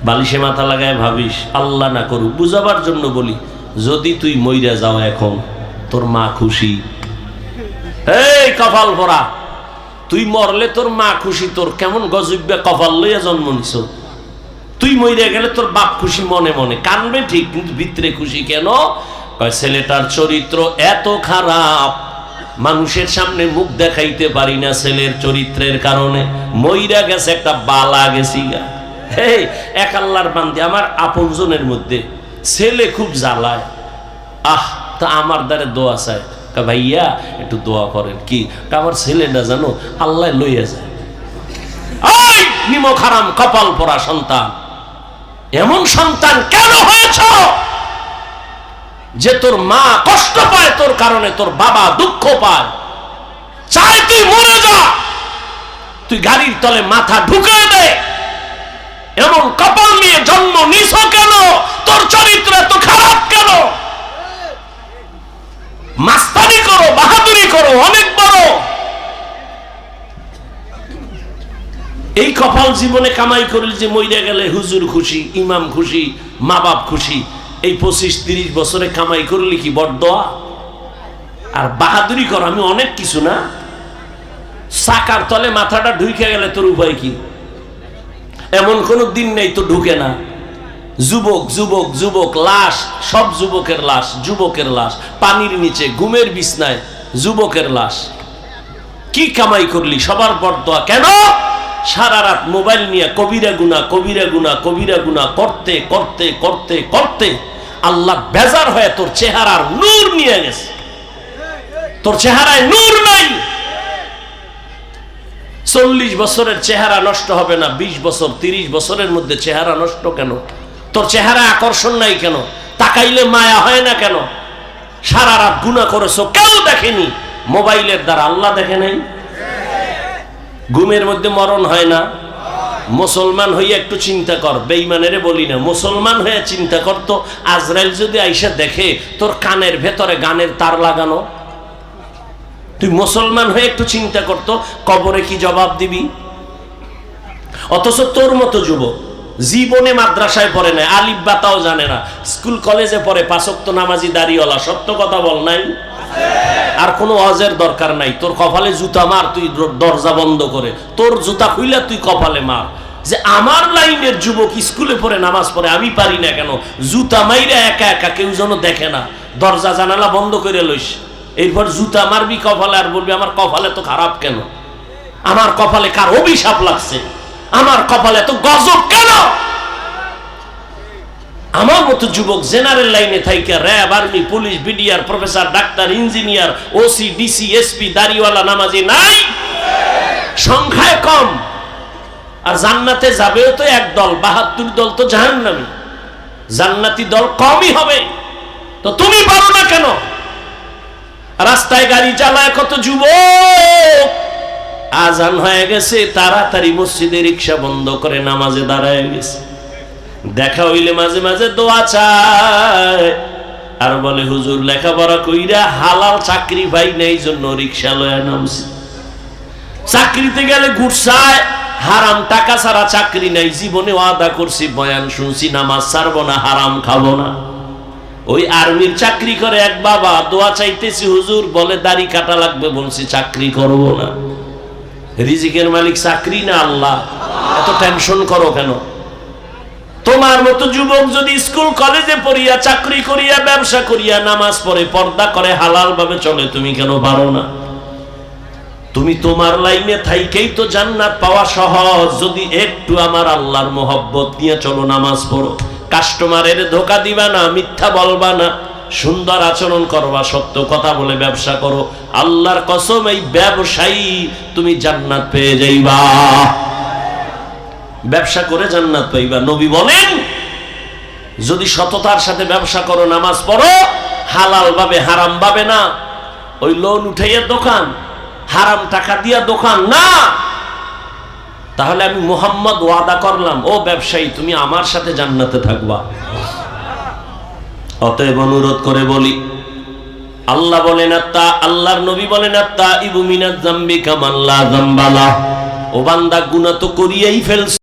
বালিশে মাথা লাগায় ভাবিস, আল্লাহ না করুক, বুঝাবার জন্য বলি, যদি তুই মইরা যাও এখন, তোর মা খুশি? এই কপাল ভরা, তুই মরলে তোর মা খুশি, তোর কেমন গজব্যা কপাল লইয়া জন্ম নিছ। তুই মইরা গেলে তোর বাপ খুশি, মনে মনে কানবে ঠিক, কিন্তু ভিতরে খুশি কেন? কয় ছেলেটার চরিত্র এত খারাপ, মানুষের সামনে মুখ দেখাইতে পারি না ছেলের চরিত্রের কারণে। মইরা গেছে একটা বালা গেছি গা। এই এক আল্লাহর বান্দি, আমার আপনজনের মধ্যে ছেলে খুব জ্বালায়, তা আমার দ্বারে দোয়া চায়, ভাইয়া একটু দোয়া করেন। কি? আমার ছেলেটা জানো আল্লাহ লইয়া যায়। ওই নিমক হারাম কপাল পরা সন্তান, এমন সন্তান কেন হয়েছ যে তোর মা কষ্ট পায় তোর কারণে, তোর বাবা দুঃখ পায়, চায় তুই মরে যা, তুই গাড়ির তলে মাথা ঢুকে দে। এমন কপাল নিয়ে জন্ম নিছ কেন? তোর চরিত্র এত খারাপ কেন? মাস্তানি করো, বাহাদুরি করো, অনেক বড়। এই কপাল জীবনে কামাই করলে যে মইরা গেলে হুজুর খুশি, ইমাম খুশি, মা বাপ খুশি, এই 25-30 বছরে কামাই করলে কি বড়দোয়া? আর বাহাদুরি করো, আমি অনেক কিছু না, চাকার তলে মাথাটা ঢুকে গেলে তোর উপায় কি? এমন কোন দিন নেই তো ঢুকে না। যুবক যুবক যুবক, লাশ, সব যুবকের লাশ, যুবকের লাশ, পানির নিচে ঘুমের বিছনায় যুবকের লাশ। কি কামাই করলি? সবার বড়দোয়া। কেন? সারা রাত মোবাইল নিয়ে কবিরা গুনাহ, কবিরা গুনাহ, কবিরা গুনাহ করতে করতে করতে করতে আল্লাহ বেজার হয়ে তোর চেহারার নূর নিয়ে গেছে। তোর চেহারায় নূর নাই। 40 বছরের চেহারা নষ্ট হবে না, 20 বছর 30 বছরের মধ্যে চেহারা নষ্ট কেন? তোর চেহারা আকর্ষণ নাই কেন? তাকাইলে মায়া হয় না কেন? সারা রাত গুনাহ করেছো, কেউ দেখেনি, মোবাইলের দ্বারা আল্লাহ দেখে নাই। ঘুমের মধ্যে মরণ হয় না। মুসলমান হইয়া একটু চিন্তা কর, বেঈমানেরে বলি না, মুসলমান হয়ে চিন্তা করতো, আজরাইল যদি আইসা দেখে তোর কানের ভেতরে গানের তার লাগানো, তুই মুসলমান হয়ে একটু চিন্তা করতো, কবরে কি জবাব দিবি? অথচ তোর মতো যুবক জীবনে মাদ্রাসায় পড়ে না, আলিফ বাতাও জানে না, স্কুল কলেজে পড়ে, 5 ওয়াক্ত নামাজি, দাড়িওয়ালা, সত্য কথা বল নাই? আর কোনো ওয়াজের দরকার নাই। তোর কপালে জুতা মার, তুই দরজা বন্ধ করে, তোর জুতা খুইলা তুই কপালে মার, যে আমার লাইনের যুবক স্কুলে পড়ে, নামাজ পড়ে, আমি পারি না কেন? জুতা মাইরা একা একা, কেউ যেন দেখে না, দরজা জানালা বন্ধ করে লইস, এরপর জুতা মারবি কপালে, আর বলবি আমার কপালে তো খারাপ কেন? আমার কপালে কার অভিশাপ লাগছে? আমার কপালে তো গজব কেন? আমার মতো যুবক জেনারেল লাইনে থাইকা RAB, army, police, BDR, professor, doctor, engineer, OC, DC, SP, দাড়িওয়ালা নামাজি নাই, সংখ্যায় কম। আর জান্নাতে যাবেও তো এক দল, 72 দল তো জাহান্নামী। জান্নাতি দল কমই হবে, তো তুমি পারো না কেন? রাস্তায় গাড়ি চালায় কত যুবক, আজান হয়ে গেছে, তাড়াতাড়ি মসজিদে রিক্সা বন্ধ করে নামাজে দাঁড়ায় গেছে। দেখা হইলে মাঝে মাঝে দোয়া চায়, আর বলে হুজুর লেখাপড়া কইরা হালাল চাকরি পাই না, এই জন্য রিক্সা লয়া নামছি। চাকরিতে গেলে ঘুরছায়, হারাম টাকা ছাড়া চাকরি নাই। জীবনে ওয়াদা করছি, বয়ান শুনছি, নামাজ ছাড়বো না, হারাম খাবো না। ওই আর্মির চাকরি করে এক বাবা, দোয়া চাইতেছি হুজুর, বলে দাড়ি কাটা লাগবে, বলছি চাকরি করব না। রিজিকের মালিক চাকরি না আল্লাহ, এত টেনশন করো কেন? তোমার মতো যুবক যদি স্কুল কলেজে পড়িয়া, চাকরি করিয়া, ব্যবসা করিয়া, নামাজ পড়ে, পর্দা করে, হালাল ভাবে চলে, তুমি কেন পারো না? তুমি তোমার লাইনে থাইকেই তো জান্নাত পাওয়া সহজ। যদি একটু আমার আল্লাহর মোহব্বত নিয়ে চলো, নামাজ পড়ো, কাস্টমারের ধোকা দিবা না, মিথ্যা বলবা না, সুন্দর আচরণ করবা, সত্য কথা বলে ব্যবসা করো, আল্লাহর কসম এই ব্যবসায়ী তুমি জান্নাত পেয়ে যাইবা। ব্যবসা করে জান্নাত পাইবা। নবী বলেন যদি সততার সাথে ব্যবসা করো, নামাজ পড়ো, হালাল ভাবে, হারাম ভাবে না, ওই লোন উঠাইয়া দোকান, হারাম টাকা দিয়া দোকান না, তাহলে আমি মুহাম্মদ ওয়াদা করলাম, ও ব্যবসায়ী তুমি আমার সাথে জান্নাতে থাকবা। অতএব অনুরোধ করে বলি, আল্লাহ বলেন, আল্লাহর নবী বলেন, আত্তা ইবু মিনাজ যামবি কামান লা যামবালা। ও বান্দা, গুনাহ তো করিয়াই ফেলছ।